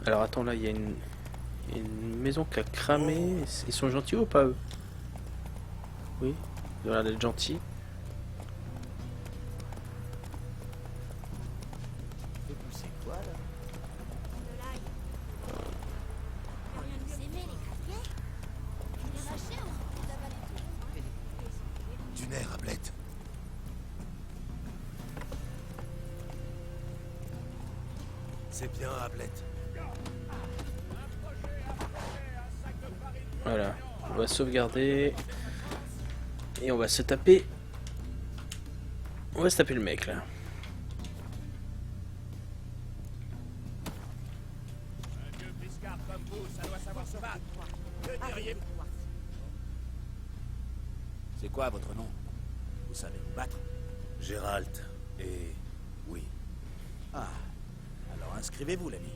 Alors attends, là il y a une... Il y a une maison qui a cramé. Ils sont gentils ou pas eux? Oui, ils ont l'air d'être gentils. Fais pousser quoi là? Du nerf, Ablette. C'est bien, Ablette. Voilà, on va sauvegarder. Et on va se taper. On va se taper le mec là. Un vieux briscard comme vous, ça doit savoir se battre. Que diriez-vous? C'est quoi votre nom? Vous savez vous battre? Gérald et... oui. Ah, alors inscrivez-vous, l'ami.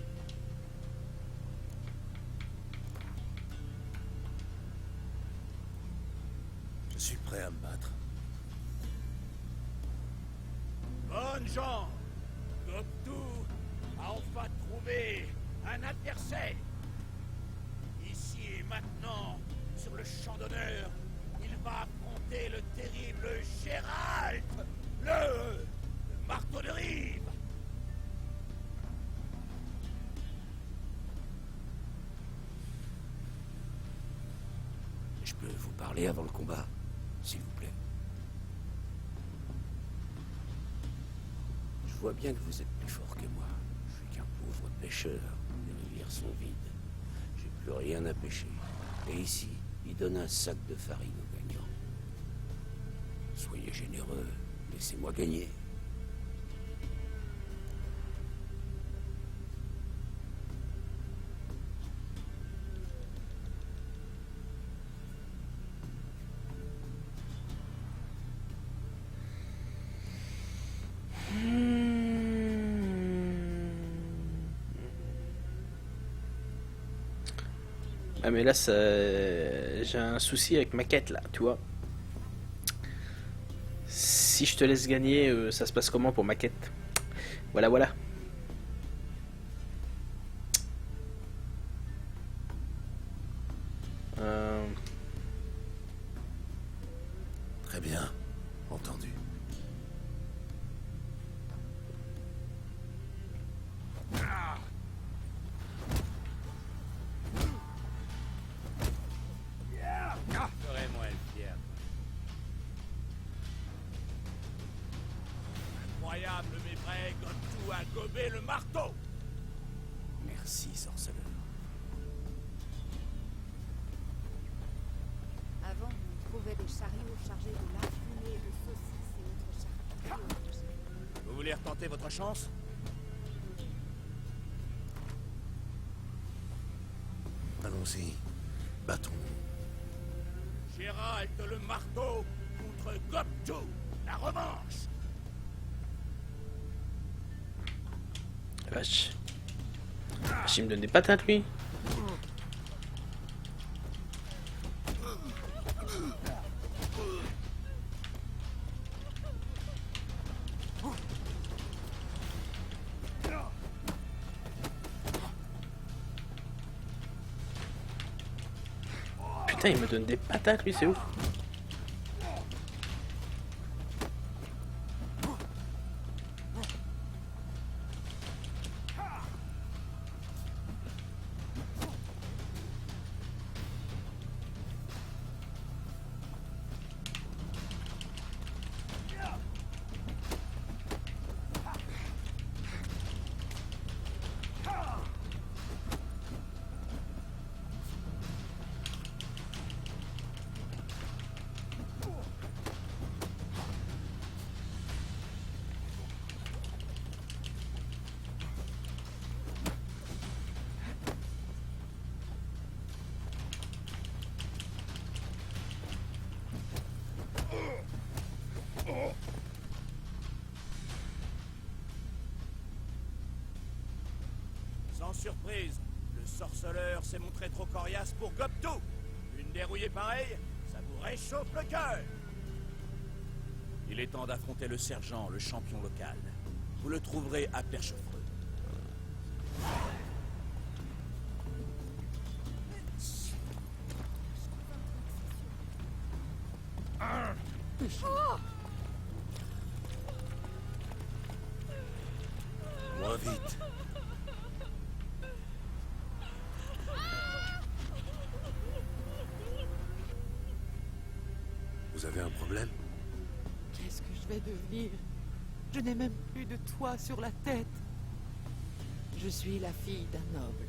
Je suis prêt à me battre. Bonnes gens, Goptu a enfin trouvé un adversaire. Ici et maintenant, sur le champ d'honneur, il va affronter le terrible Gérald, le marteau de Rive. Je peux vous parler avant le combat, s'il vous plaît. Je vois bien que vous êtes plus fort que moi. Je suis qu'un pauvre pêcheur. Les rivières sont vides. J'ai plus rien à pêcher. Et ici, il donne un sac de farine aux gagnants. Soyez généreux. Laissez-moi gagner. Ah mais là ça... j'ai un souci avec ma quête là, tu vois. Si je te laisse gagner, ça se passe comment pour ma quête? Voilà, voilà. Très bien. Entendu. Ferais-moi le fier. Incroyable, mais vrai, Goptu a gobé le marteau. Merci, sorceleur. Avant, on trouvait des chariots chargés de lard fumé, de saucisses et autres charcuteries. Vous voulez retenter votre chance? Allons-y. Battons-nous. Gérald le marteau contre Goptu. La revanche. Vache. Vache, il me donne des patates lui. Putain, il me donne des patates lui, c'est ouf. Sans surprise, le sorceleur s'est montré trop coriace pour Goptu. Une dérouillée pareille, ça vous réchauffe le cœur. Il est temps d'affronter le sergent, le champion local. Vous le trouverez à Perchefreux. Moins vite. Vous avez un problème? Qu'est-ce que je vais devenir? Je n'ai même plus de toit sur la tête. Je suis la fille d'un noble.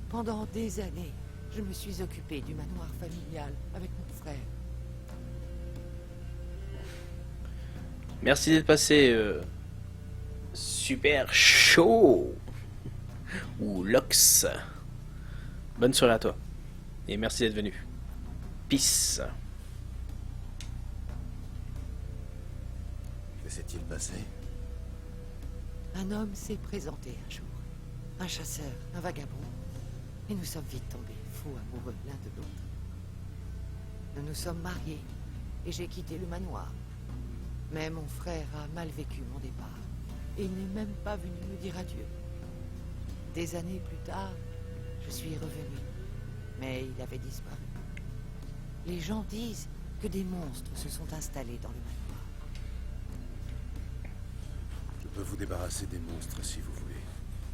Pendant des années, je me suis occupée du manoir familial avec mon frère. Merci d'être passé. Super chaud. Ou Lox. Bonne soirée à toi. Et merci d'être venu. Peace. Que s'est-il passé? Un homme s'est présenté un jour. Un chasseur, un vagabond. Et nous sommes vite tombés fous amoureux l'un de l'autre. Nous nous sommes mariés et j'ai quitté le manoir. Mais mon frère a mal vécu mon départ. Et il n'est même pas venu me dire adieu. Des années plus tard, je suis revenu. Mais il avait disparu. Les gens disent que des monstres se sont installés dans le manoir. Je peux vous débarrasser des monstres si vous voulez.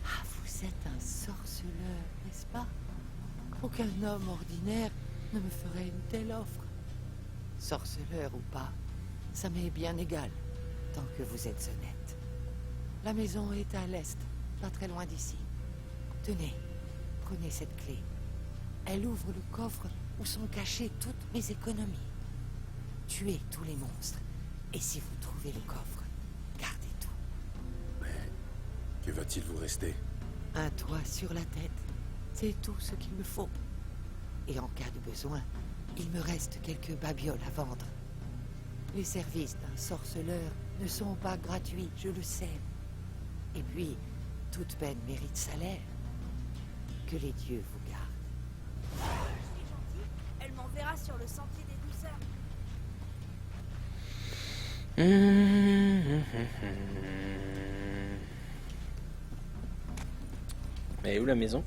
Ah, vous êtes un sorceleur, n'est-ce pas? Aucun homme ordinaire ne me ferait une telle offre. Sorceleur ou pas, ça m'est bien égal, tant que vous êtes honnête. La maison est à l'est, pas très loin d'ici. Tenez, prenez cette clé. Elle ouvre le coffre où sont cachées toutes mes économies. Tuez tous les monstres, et si vous trouvez le coffre, gardez tout. Mais que va-t-il vous rester? Un toit sur la tête, c'est tout ce qu'il me faut. Et en cas de besoin, il me reste quelques babioles à vendre. Les services d'un sorceleur ne sont pas gratuits, je le sais. Et puis, toute peine mérite salaire. Que les dieux vous gardent. Je suis gentille, elle m'enverra sur le sentier des douceurs. Mais où la maison?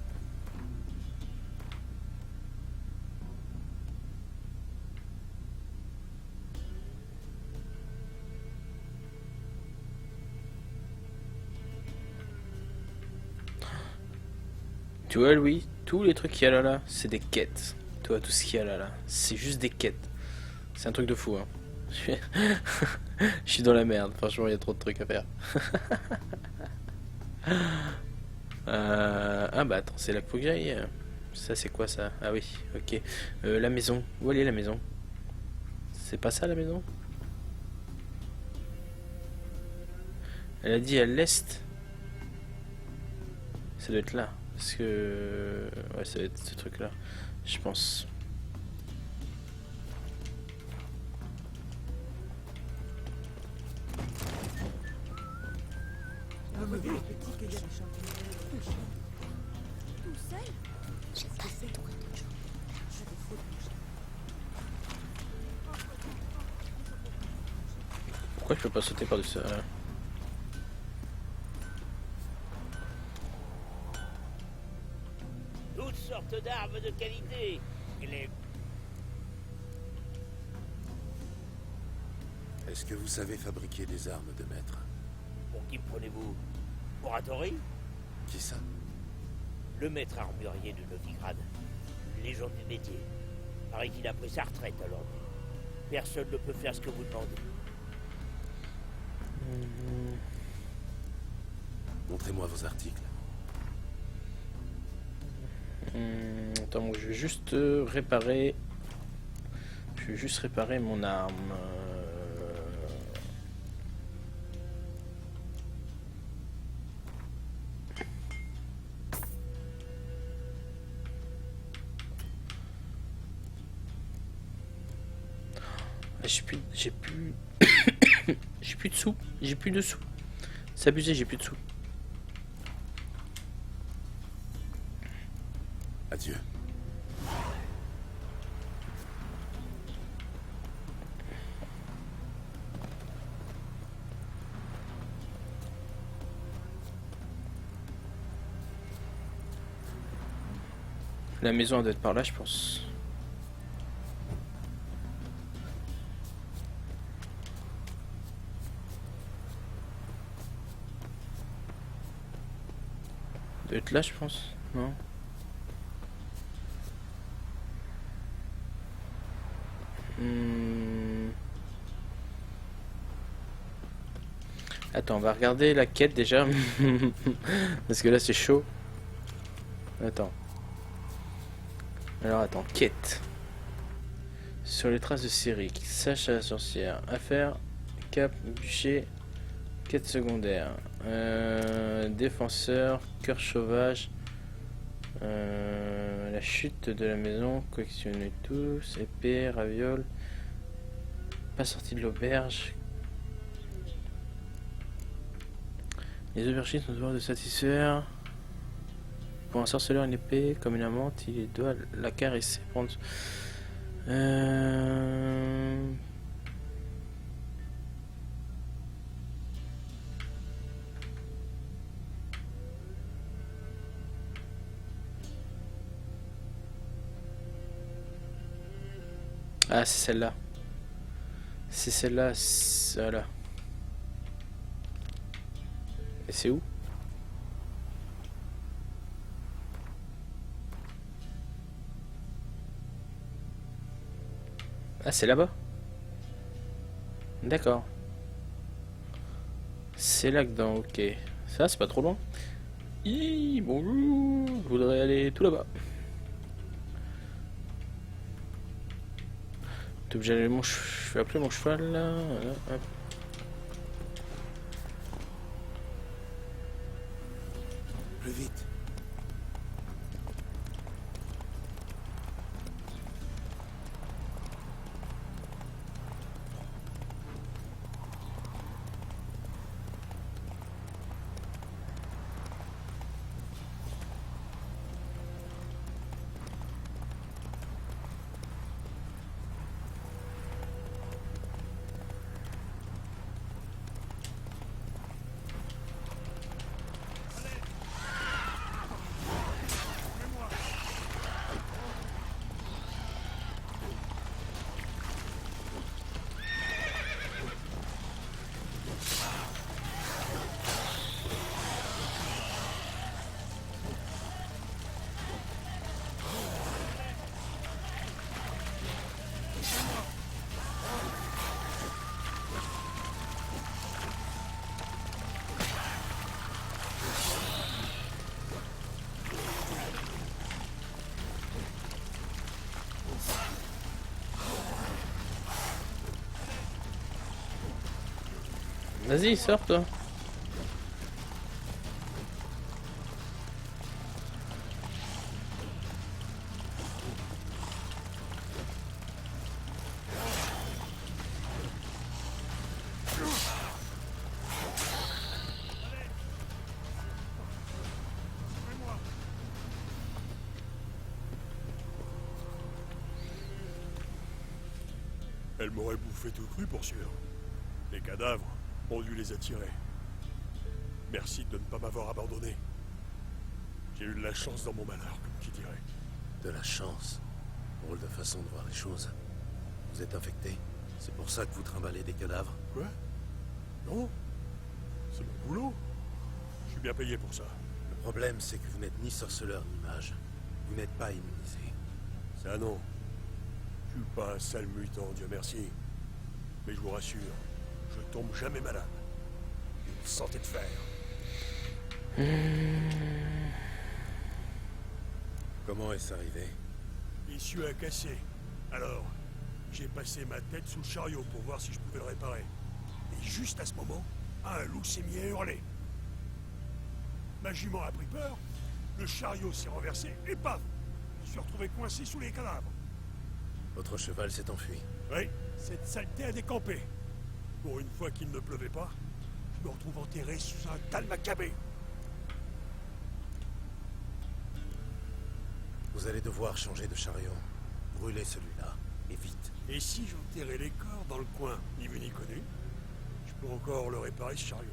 Tu vois, Louis, tous les trucs qu'il y a là, c'est des quêtes. Tu vois, tout ce qu'il y a là, c'est juste des quêtes. C'est un truc de fou, hein. Je suis dans la merde, franchement, il y a trop de trucs à faire. Ah bah attends, c'est là qu'il faut que j'aille. Ça, c'est quoi ça? Ah oui, ok. La maison, où elle est la maison? C'est pas ça la maison? Elle a dit à l'est. Ça doit être là. Parce que... Ouais, ça doit être ce truc là, je pense. Tout seul? Pourquoi je peux pas sauter par-dessus ça? Toutes sortes d'armes de qualité. Est-ce que vous savez fabriquer des armes de maître? Pour qui me prenez-vous? Pour Hattori? Qui ça? Le maître armurier de Novigrad. Légende du métier. Paraît qu'il a pris sa retraite alors. Personne ne peut faire ce que vous demandez. Montrez-moi vos articles. Attends, je vais juste réparer. Je vais juste réparer mon arme. J'ai plus j'ai plus de sous. J'ai plus de sous. C'est abusé, j'ai plus de sous. Adieu. La maison elle doit être par là, je pense. doit être là, je pense. Non. Attends, on va regarder la quête déjà. Parce que là, c'est chaud. Attends. Alors, attends. Quête. Sur les traces de Céric. Sache à la sorcière. Affaire. Cap. Bûcher. Quête secondaire. Défenseur. Cœur sauvage. La chute de la maison. Collectionnez tous. Épée. Raviole. Pas sorti de l'auberge. Les aubergines sont devoir de satisfaire. Pour un sorceleur, une épée, comme une amante, il doit la caresser. Prendre... Ah, c'est celle-là. C'est celle-là. Voilà. Et c'est où? Ah, c'est là-bas? D'accord. C'est là-dedans, ok. Ça, c'est pas trop loin. Bonjour. Je voudrais aller tout là-bas. T'es obligé d'aller je vais appeler mon cheval là. Hop. Plus vite. Vas-y, sors toi. Elle m'aurait bouffé tout cru pour sûr. Les cadavres ont dû les attirer. Merci de ne pas m'avoir abandonné. J'ai eu de la chance dans mon malheur, comme qui dirait. De la chance. Drôle de façon de voir les choses. Vous êtes infecté? C'est pour ça que vous trimballez des cadavres? Quoi? Non. C'est mon boulot. Je suis bien payé pour ça. Le problème, c'est que vous n'êtes ni sorceleur ni mage. Vous n'êtes pas immunisé. Ça non. Je suis pas un sale mutant, Dieu merci. Mais je vous rassure, je tombe jamais malade. Une santé de fer. Comment est-ce arrivé? L'issue a cassé. Alors, j'ai passé ma tête sous le chariot pour voir si je pouvais le réparer. Et juste à ce moment, un loup s'est mis à hurler. Ma jument a pris peur, le chariot s'est renversé et paf! Je me suis retrouvé coincé sous les cadavres. Votre cheval s'est enfui. Oui, cette saleté a décampé. Pour une fois qu'il ne pleuvait pas, je me retrouve enterré sous un tas de macabées. Vous allez devoir changer de chariot. Brûlez celui-là, et vite. Et si j'enterrais les corps dans le coin, ni vu ni connu, je peux encore le réparer ce chariot.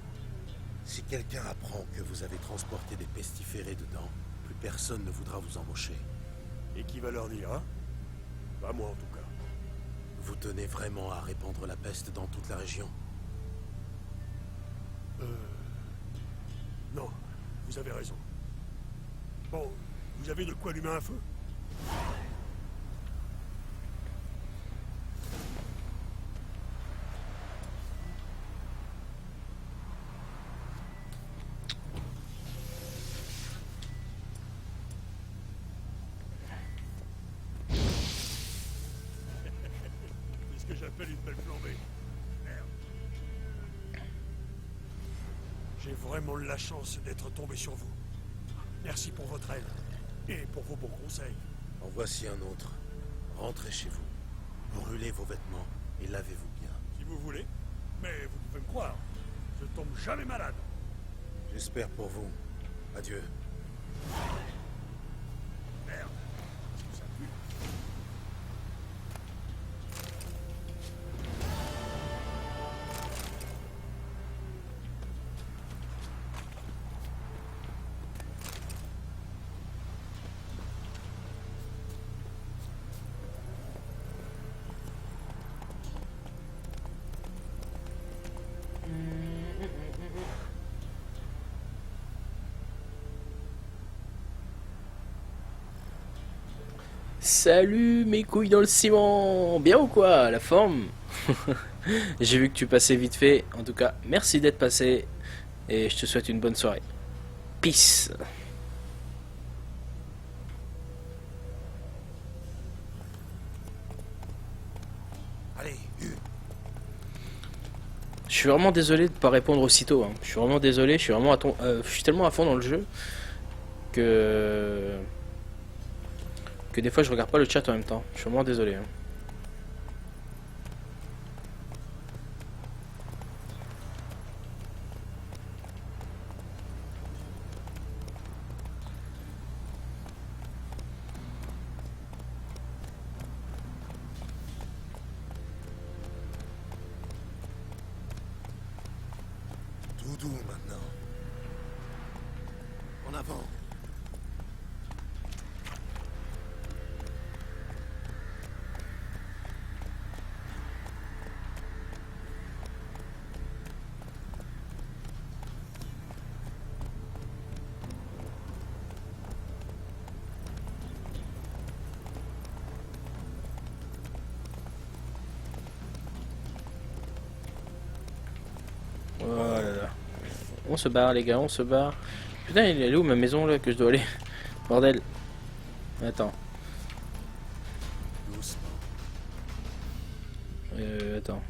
Si quelqu'un apprend que vous avez transporté des pestiférés dedans, plus personne ne voudra vous embaucher. Et qui va leur dire, hein? Pas moi en tout cas. Vous tenez vraiment à répandre la peste dans toute la région? Non, vous avez raison. Bon, vous avez de quoi allumer un feu? C'est ce que j'appelle une belle flambée. Merde. J'ai vraiment la chance d'être tombé sur vous. Merci pour votre aide et pour vos bons conseils. En voici un autre. Rentrez chez vous. Brûlez vos vêtements et lavez-vous bien. Si vous voulez, mais vous pouvez me croire, je tombe jamais malade. J'espère pour vous. Adieu. Merde, ça pue. Salut mes couilles dans le ciment. Bien ou quoi, la forme? J'ai vu que tu passais vite fait. En tout cas, merci d'être passé. Et je te souhaite une bonne soirée. Peace. Allez, Hugh. Je suis vraiment désolé de ne pas répondre aussitôt. Hein. Je suis vraiment désolé. Je suis vraiment je suis tellement à fond dans le jeu que des fois je regarde pas le chat en même temps. Je suis vraiment désolé. Hein. Tout doux maintenant. En avant. Oh là là. On se barre les gars, on se barre. Putain, il est où ma maison là que je dois aller? Bordel. Attends. Doucement. Attends.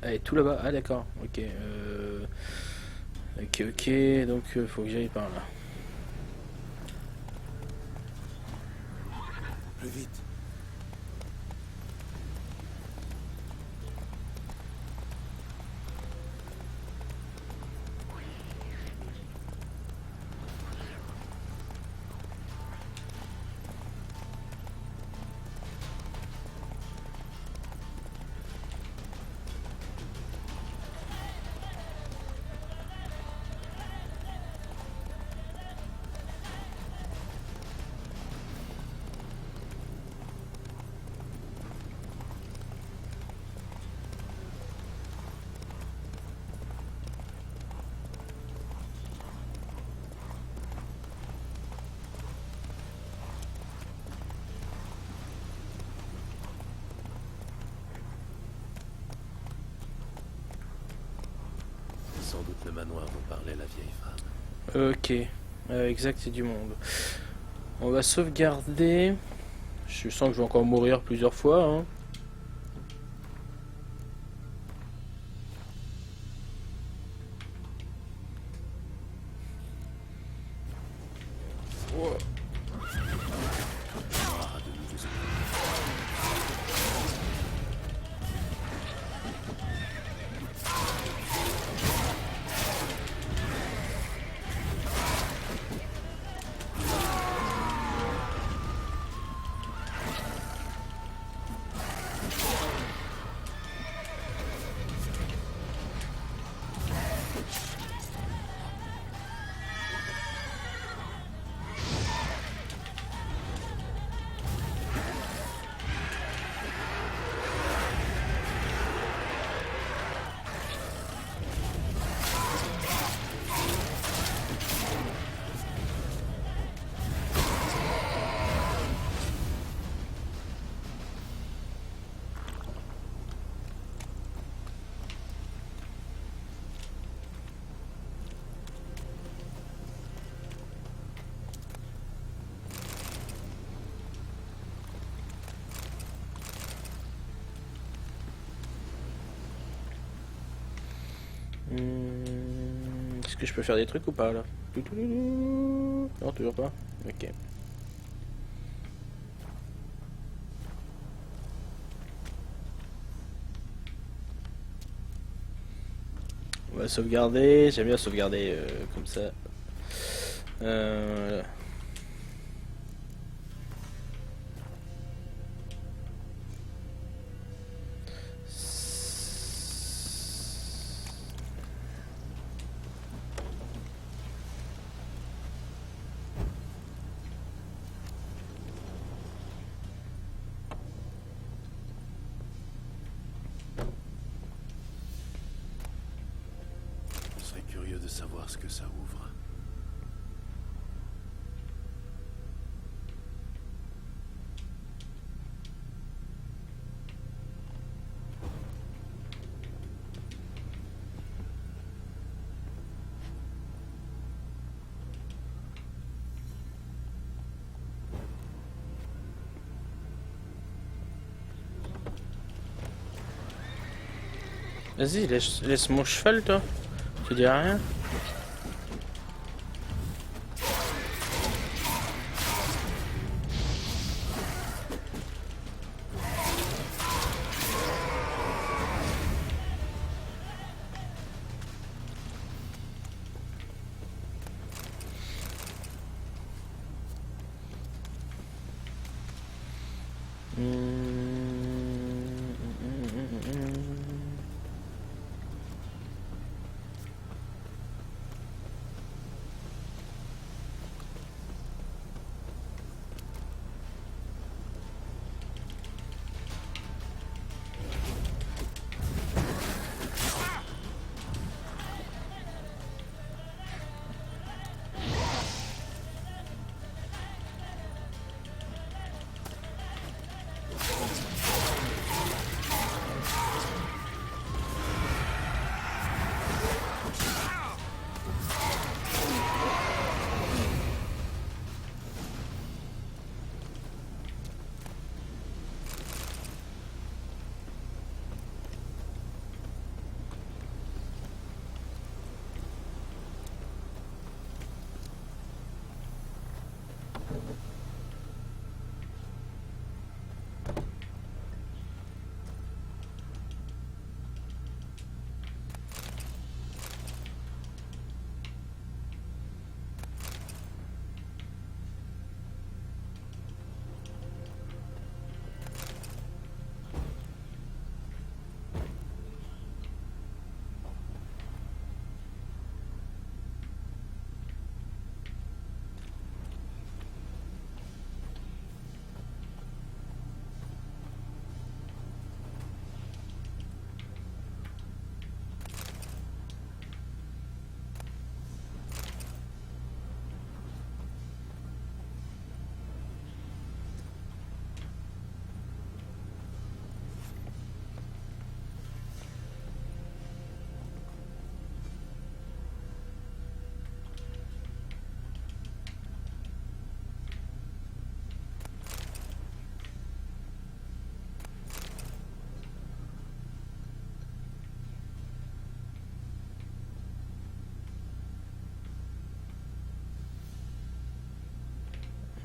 Allez, tout là-bas. Ah d'accord. Ok. Ok. Donc faut que j'aille par là. Plus vite. Sans doute le manoir dont parlait la vieille femme. Ok. Exact, c'est du monde. On va sauvegarder. Je sens que je vais encore mourir plusieurs fois. Hein. Oh. Ah, de nouveaux Est-ce que je peux faire des trucs ou pas là? Non, toujours pas. Ok. On va sauvegarder. J'aime bien sauvegarder comme ça. Voilà. Je serais curieux de savoir ce que ça ouvre. Vas-y, laisse mon cheval, toi. Tu dis rien.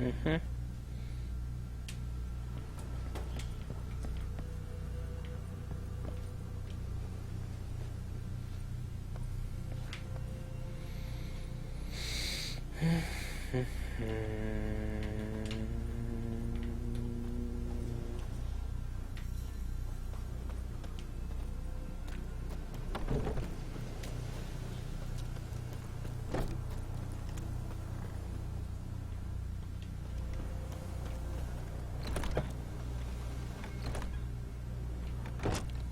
Mhm.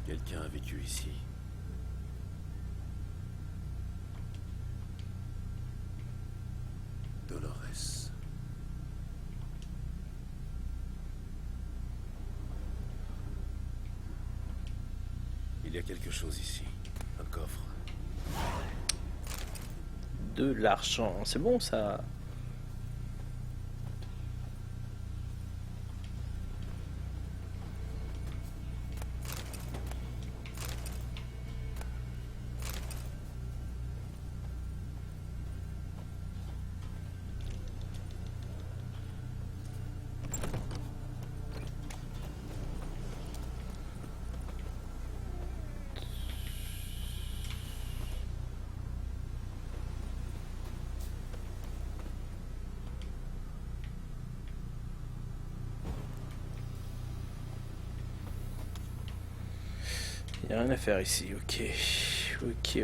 Quelqu'un a vécu ici. Dolores. Il y a quelque chose ici. Un coffre. De l'argent. C'est bon ça. Y a rien à faire ici, ok. Ok.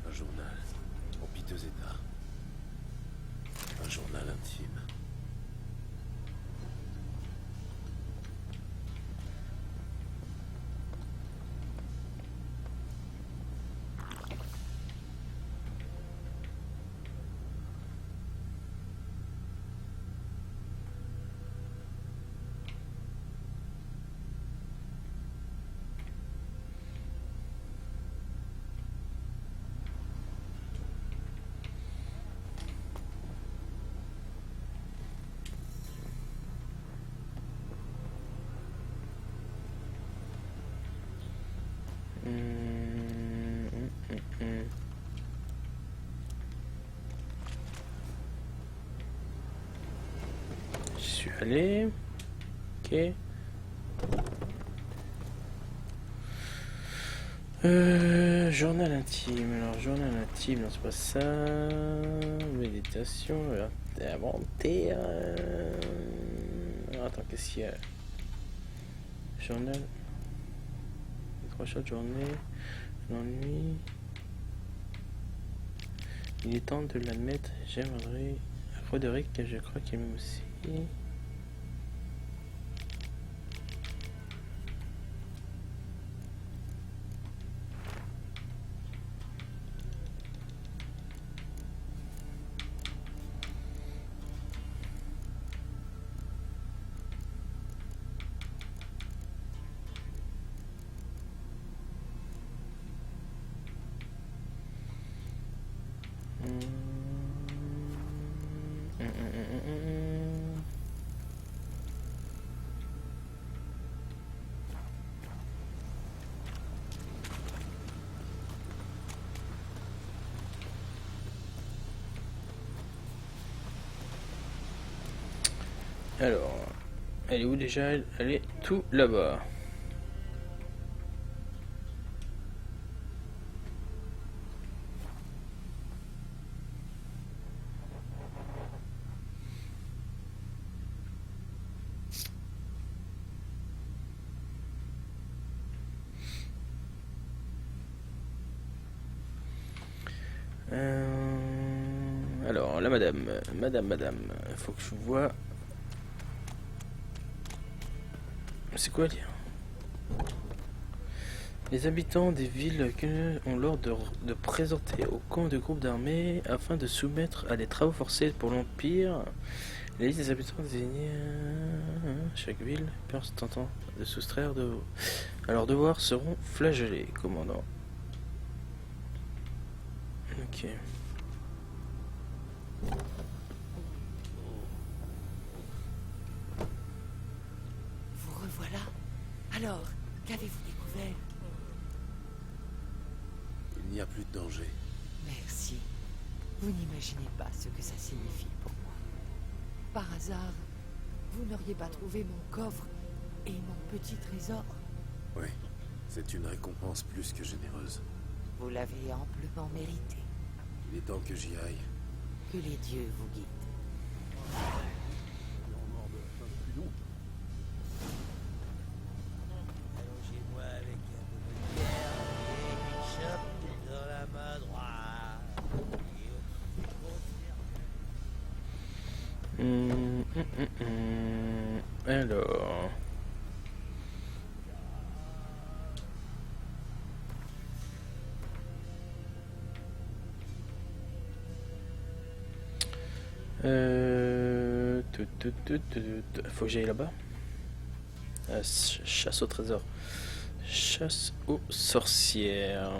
Un journal, en piteux état. Un journal intime. Je suis allé. Ok. Journal intime. Alors, journal intime, non, c'est pas ça. Méditation, inventaire. Alors, attends, qu'est-ce qu'il y a? Journal. 3 shots de journée. L'ennui. Il est temps de l'admettre. J'aimerais. Roderick, je crois qu'il m'aime aussi. Alors, elle est où déjà? Elle est tout là-bas. Alors, la madame, faut que je vois. C'est quoi lire? Les habitants des villes ont l'ordre de présenter au camp de groupes d'armées afin de soumettre à des travaux forcés pour l'Empire. La liste des habitants désignés chaque ville, personne tentant de soustraire à leurs devoirs seront flagellés, commandant. Ok. Vous revoilà. Alors, qu'avez-vous découvert? Il n'y a plus de danger. Merci. Vous n'imaginez pas ce que ça signifie pour moi. Par hasard, vous n'auriez pas trouvé mon coffre et mon petit trésor? Oui, c'est une récompense plus que généreuse. Vous l'avez amplement mérité. Il est temps que j'y aille. Que les dieux vous guident. Allongez-moi avec un peu de bière et une chope dans la main droite. Alors. Faut que j'aille là-bas. Chasse au trésor. Chasse aux sorcières.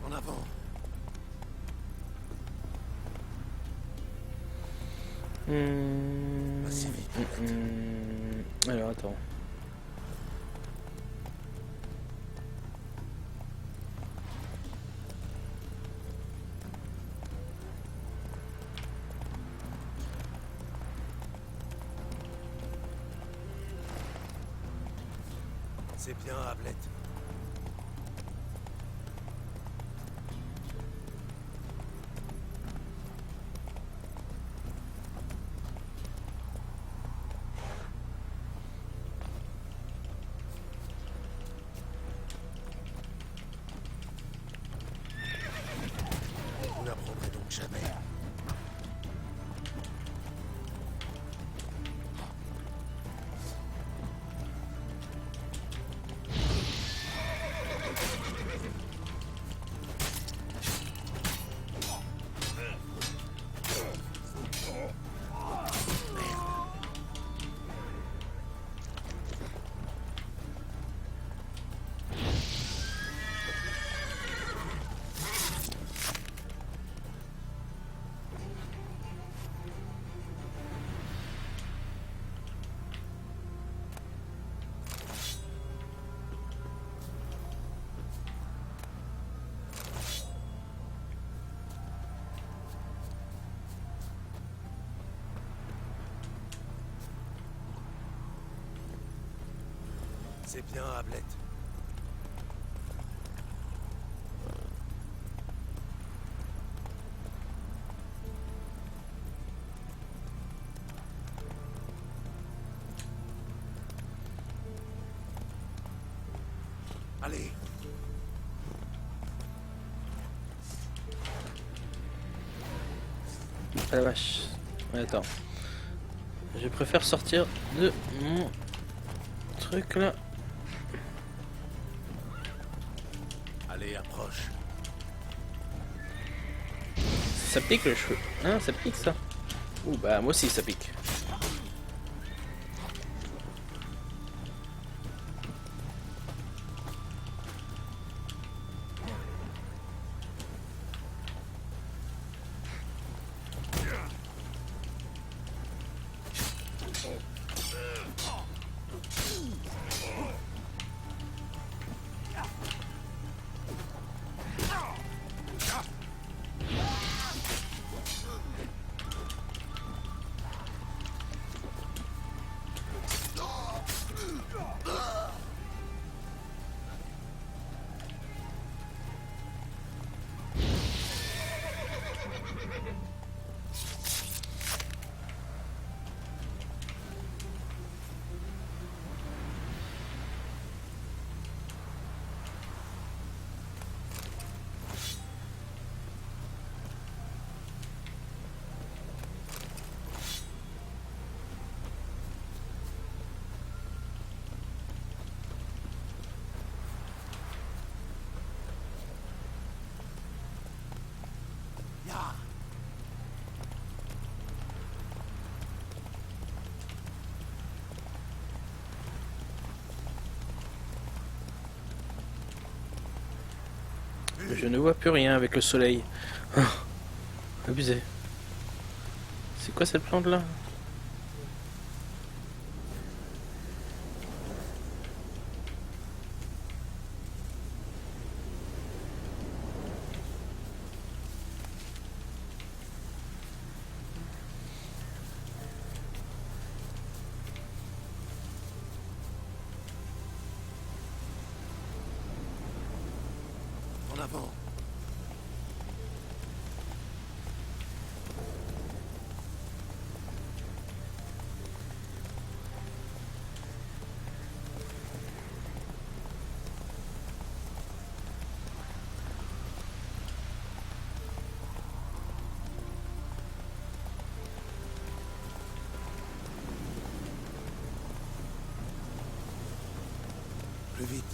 En avant. Vas-y, vite. Alors attends. C'est bien, Hamlet. Vous n'apprendrez donc jamais. C'est bien, Hamlet. Allez. Ah la vache. Ouais, attends. Je préfère sortir de mon truc là. Allez, approche. Ça pique le cheveu. Hein, ça pique ça. Ouh bah moi aussi ça pique. Je ne vois plus rien avec le soleil. Ah, abusé. C'est quoi cette plante là? En avant. Plus vite.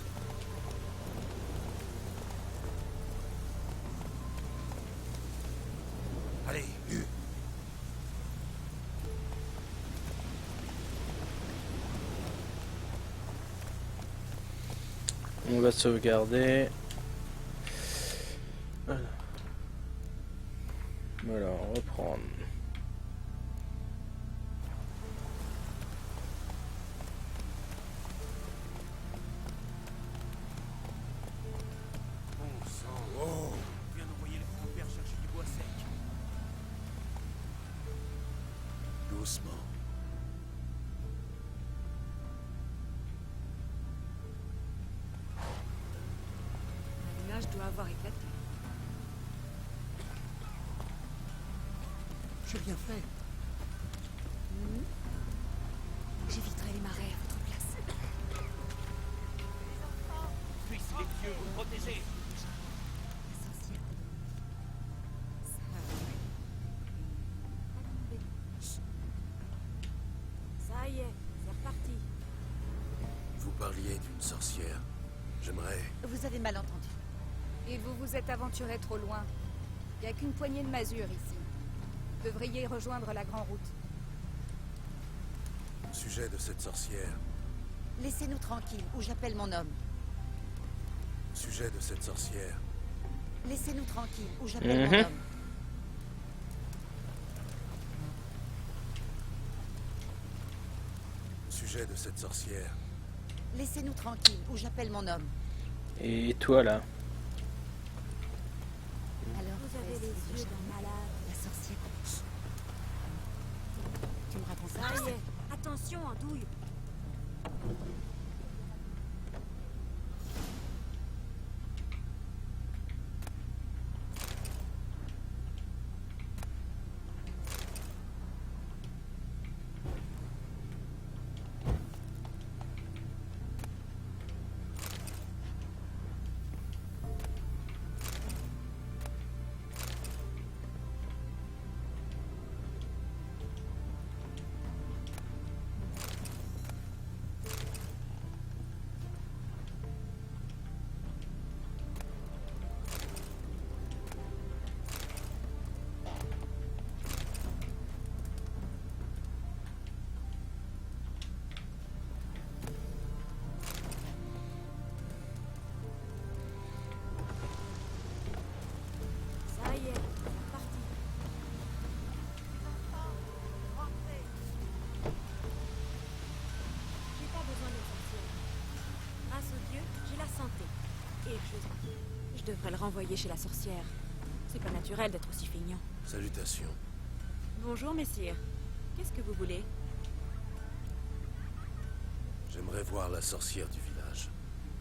Allez, U. On va sauvegarder. Voilà, reprendre. Bon sang. Oh. On vient d'envoyer les grands-pères chercher du bois sec. Doucement. Le nuage doit avoir éclaté. J'ai rien fait. J'éviterai les marais à votre place. Puisse les dieux vous protéger. La sorcière. Ça y est, c'est reparti. Vous parliez d'une sorcière. J'aimerais... Vous avez mal entendu. Et vous vous êtes aventuré trop loin. Il n'y a qu'une poignée de masures ici. Vous devriez rejoindre la Grande Route. Sujet de cette sorcière. Laissez-nous tranquilles, ou j'appelle mon homme. Sujet de cette sorcière. Laissez-nous tranquilles, ou j'appelle mon homme. Sujet de cette sorcière. Laissez-nous tranquilles, ou j'appelle mon homme. Et toi là? Alors, Vous avez les yeux d'un malade. La sorcière. Tu me racontes ça? Ça y est, attention, andouille. Ça y est, c'est reparti. J'ai pas besoin d'une sorcière. Grâce au dieu, j'ai la santé. Et je devrais le renvoyer chez la sorcière. C'est pas naturel d'être aussi feignant. Salutations. Bonjour, messire. Qu'est-ce que vous voulez? J'aimerais voir la sorcière du village.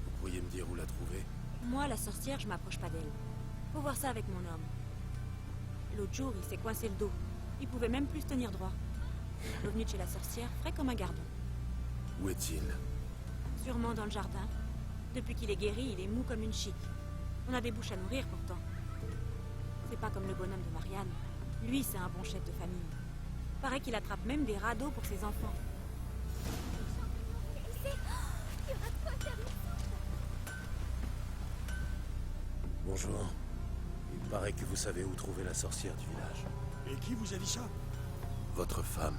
Vous pourriez me dire où la trouver? Moi, la sorcière, je m'approche pas d'elle. Faut voir ça avec mon homme. L'autre jour, il s'est coincé le dos. Il pouvait même plus se tenir droit. Revenu de chez la sorcière, frais comme un gardon. Où est-il? Sûrement dans le jardin. Depuis qu'il est guéri, il est mou comme une chique. On a des bouches à nourrir pourtant. C'est pas comme le bonhomme de Marianne. Lui, c'est un bon chef de famille. Paraît qu'il attrape même des radeaux pour ses enfants. Bonjour. Il paraît que vous savez où trouver la sorcière du village. Et qui vous a dit ça? Votre femme.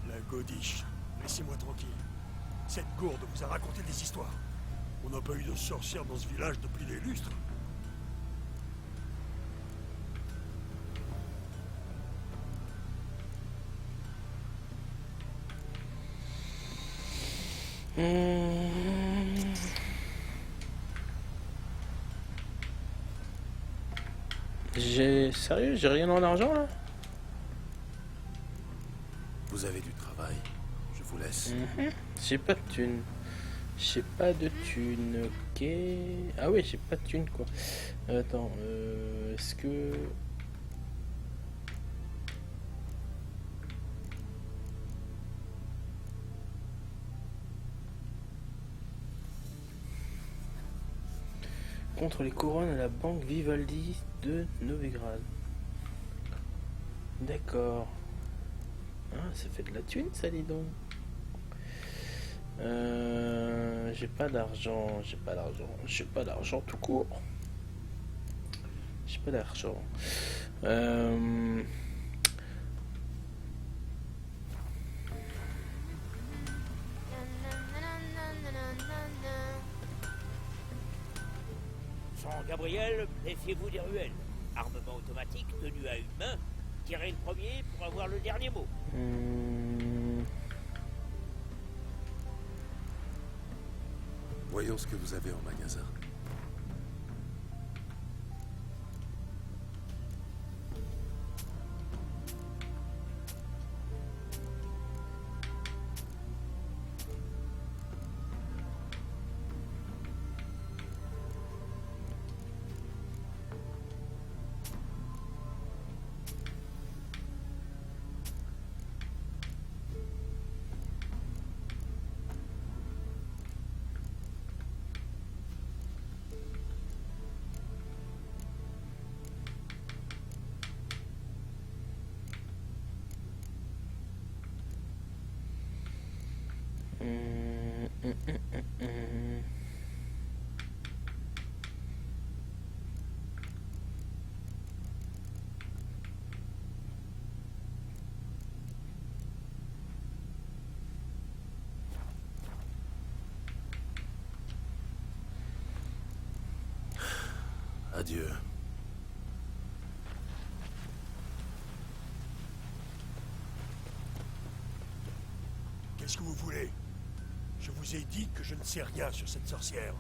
La godiche. Laissez-moi tranquille. Cette gourde vous a raconté des histoires. On n'a pas eu de sorcière dans ce village depuis des lustres. Sérieux, j'ai rien en argent là. Vous avez du travail. Je vous laisse. J'ai pas de thune. J'ai pas de thune, ok. Ah oui, j'ai pas de thune quoi. Attends, est-ce que... Contre les couronnes à la banque Vivaldi de Novigrad. D'accord. Ah, ça fait de la thune ça, dis donc. J'ai pas d'argent, j'ai pas d'argent tout court. J'ai pas d'argent. Jean Gabriel, méfiez-vous des ruelles. Armement automatique, tenu à une main. Tirez le premier pour avoir le dernier mot. Voyons ce que vous avez en magasin. Adieu. Qu'est-ce que vous voulez? Je vous ai dit que je ne sais rien sur cette sorcière.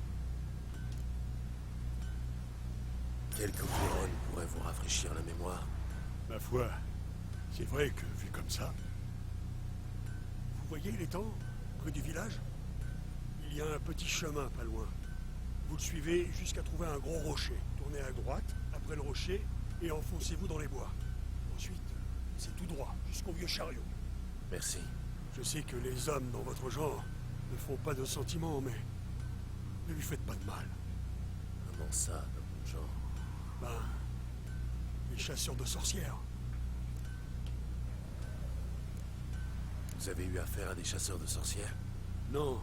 Quelques couronnes pourraient vous rafraîchir la mémoire. Ma foi, c'est vrai que, vu comme ça... Vous voyez l'étang, près du village? Il y a un petit chemin pas loin. Vous le suivez jusqu'à trouver un gros rocher. Tournez à droite, après le rocher, et enfoncez-vous dans les bois. Ensuite, c'est tout droit, jusqu'au vieux chariot. Merci. Je sais que les hommes dans votre genre ne font pas de sentiments, mais ne lui faites pas de mal. Comment ça, dans mon genre? Ben, les chasseurs de sorcières. Vous avez eu affaire à des chasseurs de sorcières? Non,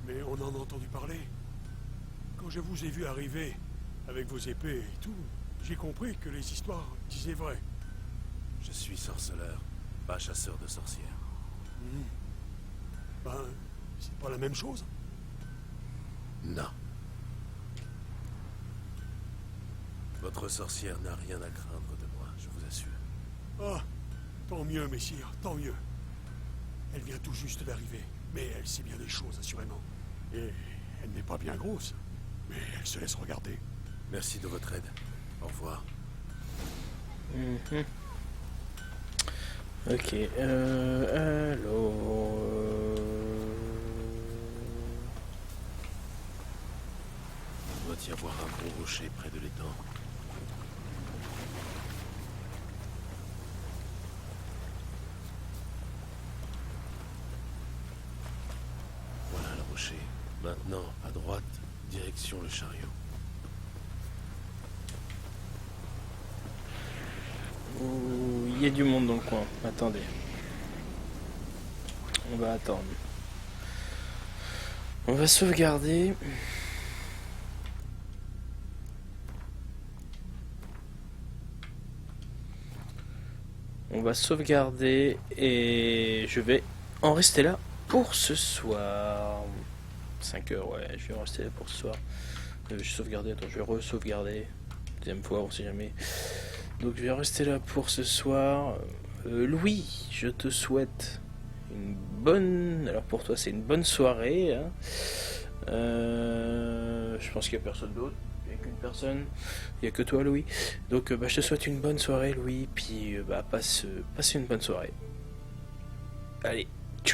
mais on en a entendu parler. Quand je vous ai vu arriver, avec vos épées et tout, j'ai compris que les histoires disaient vrai. Je suis sorceleur, pas chasseur de sorcières. Ben, c'est pas la même chose? Non. Votre sorcière n'a rien à craindre de moi, je vous assure. Ah, tant mieux, messire, tant mieux. Elle vient tout juste d'arriver, mais elle sait bien des choses, assurément. Et elle n'est pas bien grosse, mais elle se laisse regarder. Merci de votre aide. Au revoir. Ok, alors... Il doit y avoir un gros rocher près de l'étang. Voilà le rocher. Maintenant, à droite, direction le chariot. Il y a du monde dans le coin. Attendez. On va attendre. On va sauvegarder. On va sauvegarder et je vais en rester là pour ce soir. 5 heures, ouais, je vais en rester là pour ce soir. Je sauvegarder, attends, je vais re-sauvegarder. Deuxième fois, on sait jamais. Donc je vais rester là pour ce soir. Louis, je te souhaite une bonne... Alors pour toi, c'est une bonne soirée. Hein. Je pense qu'il n'y a personne d'autre. Il n'y a qu'une personne. Il n'y a que toi, Louis. Donc je te souhaite une bonne soirée, Louis. Puis passe une bonne soirée. Allez.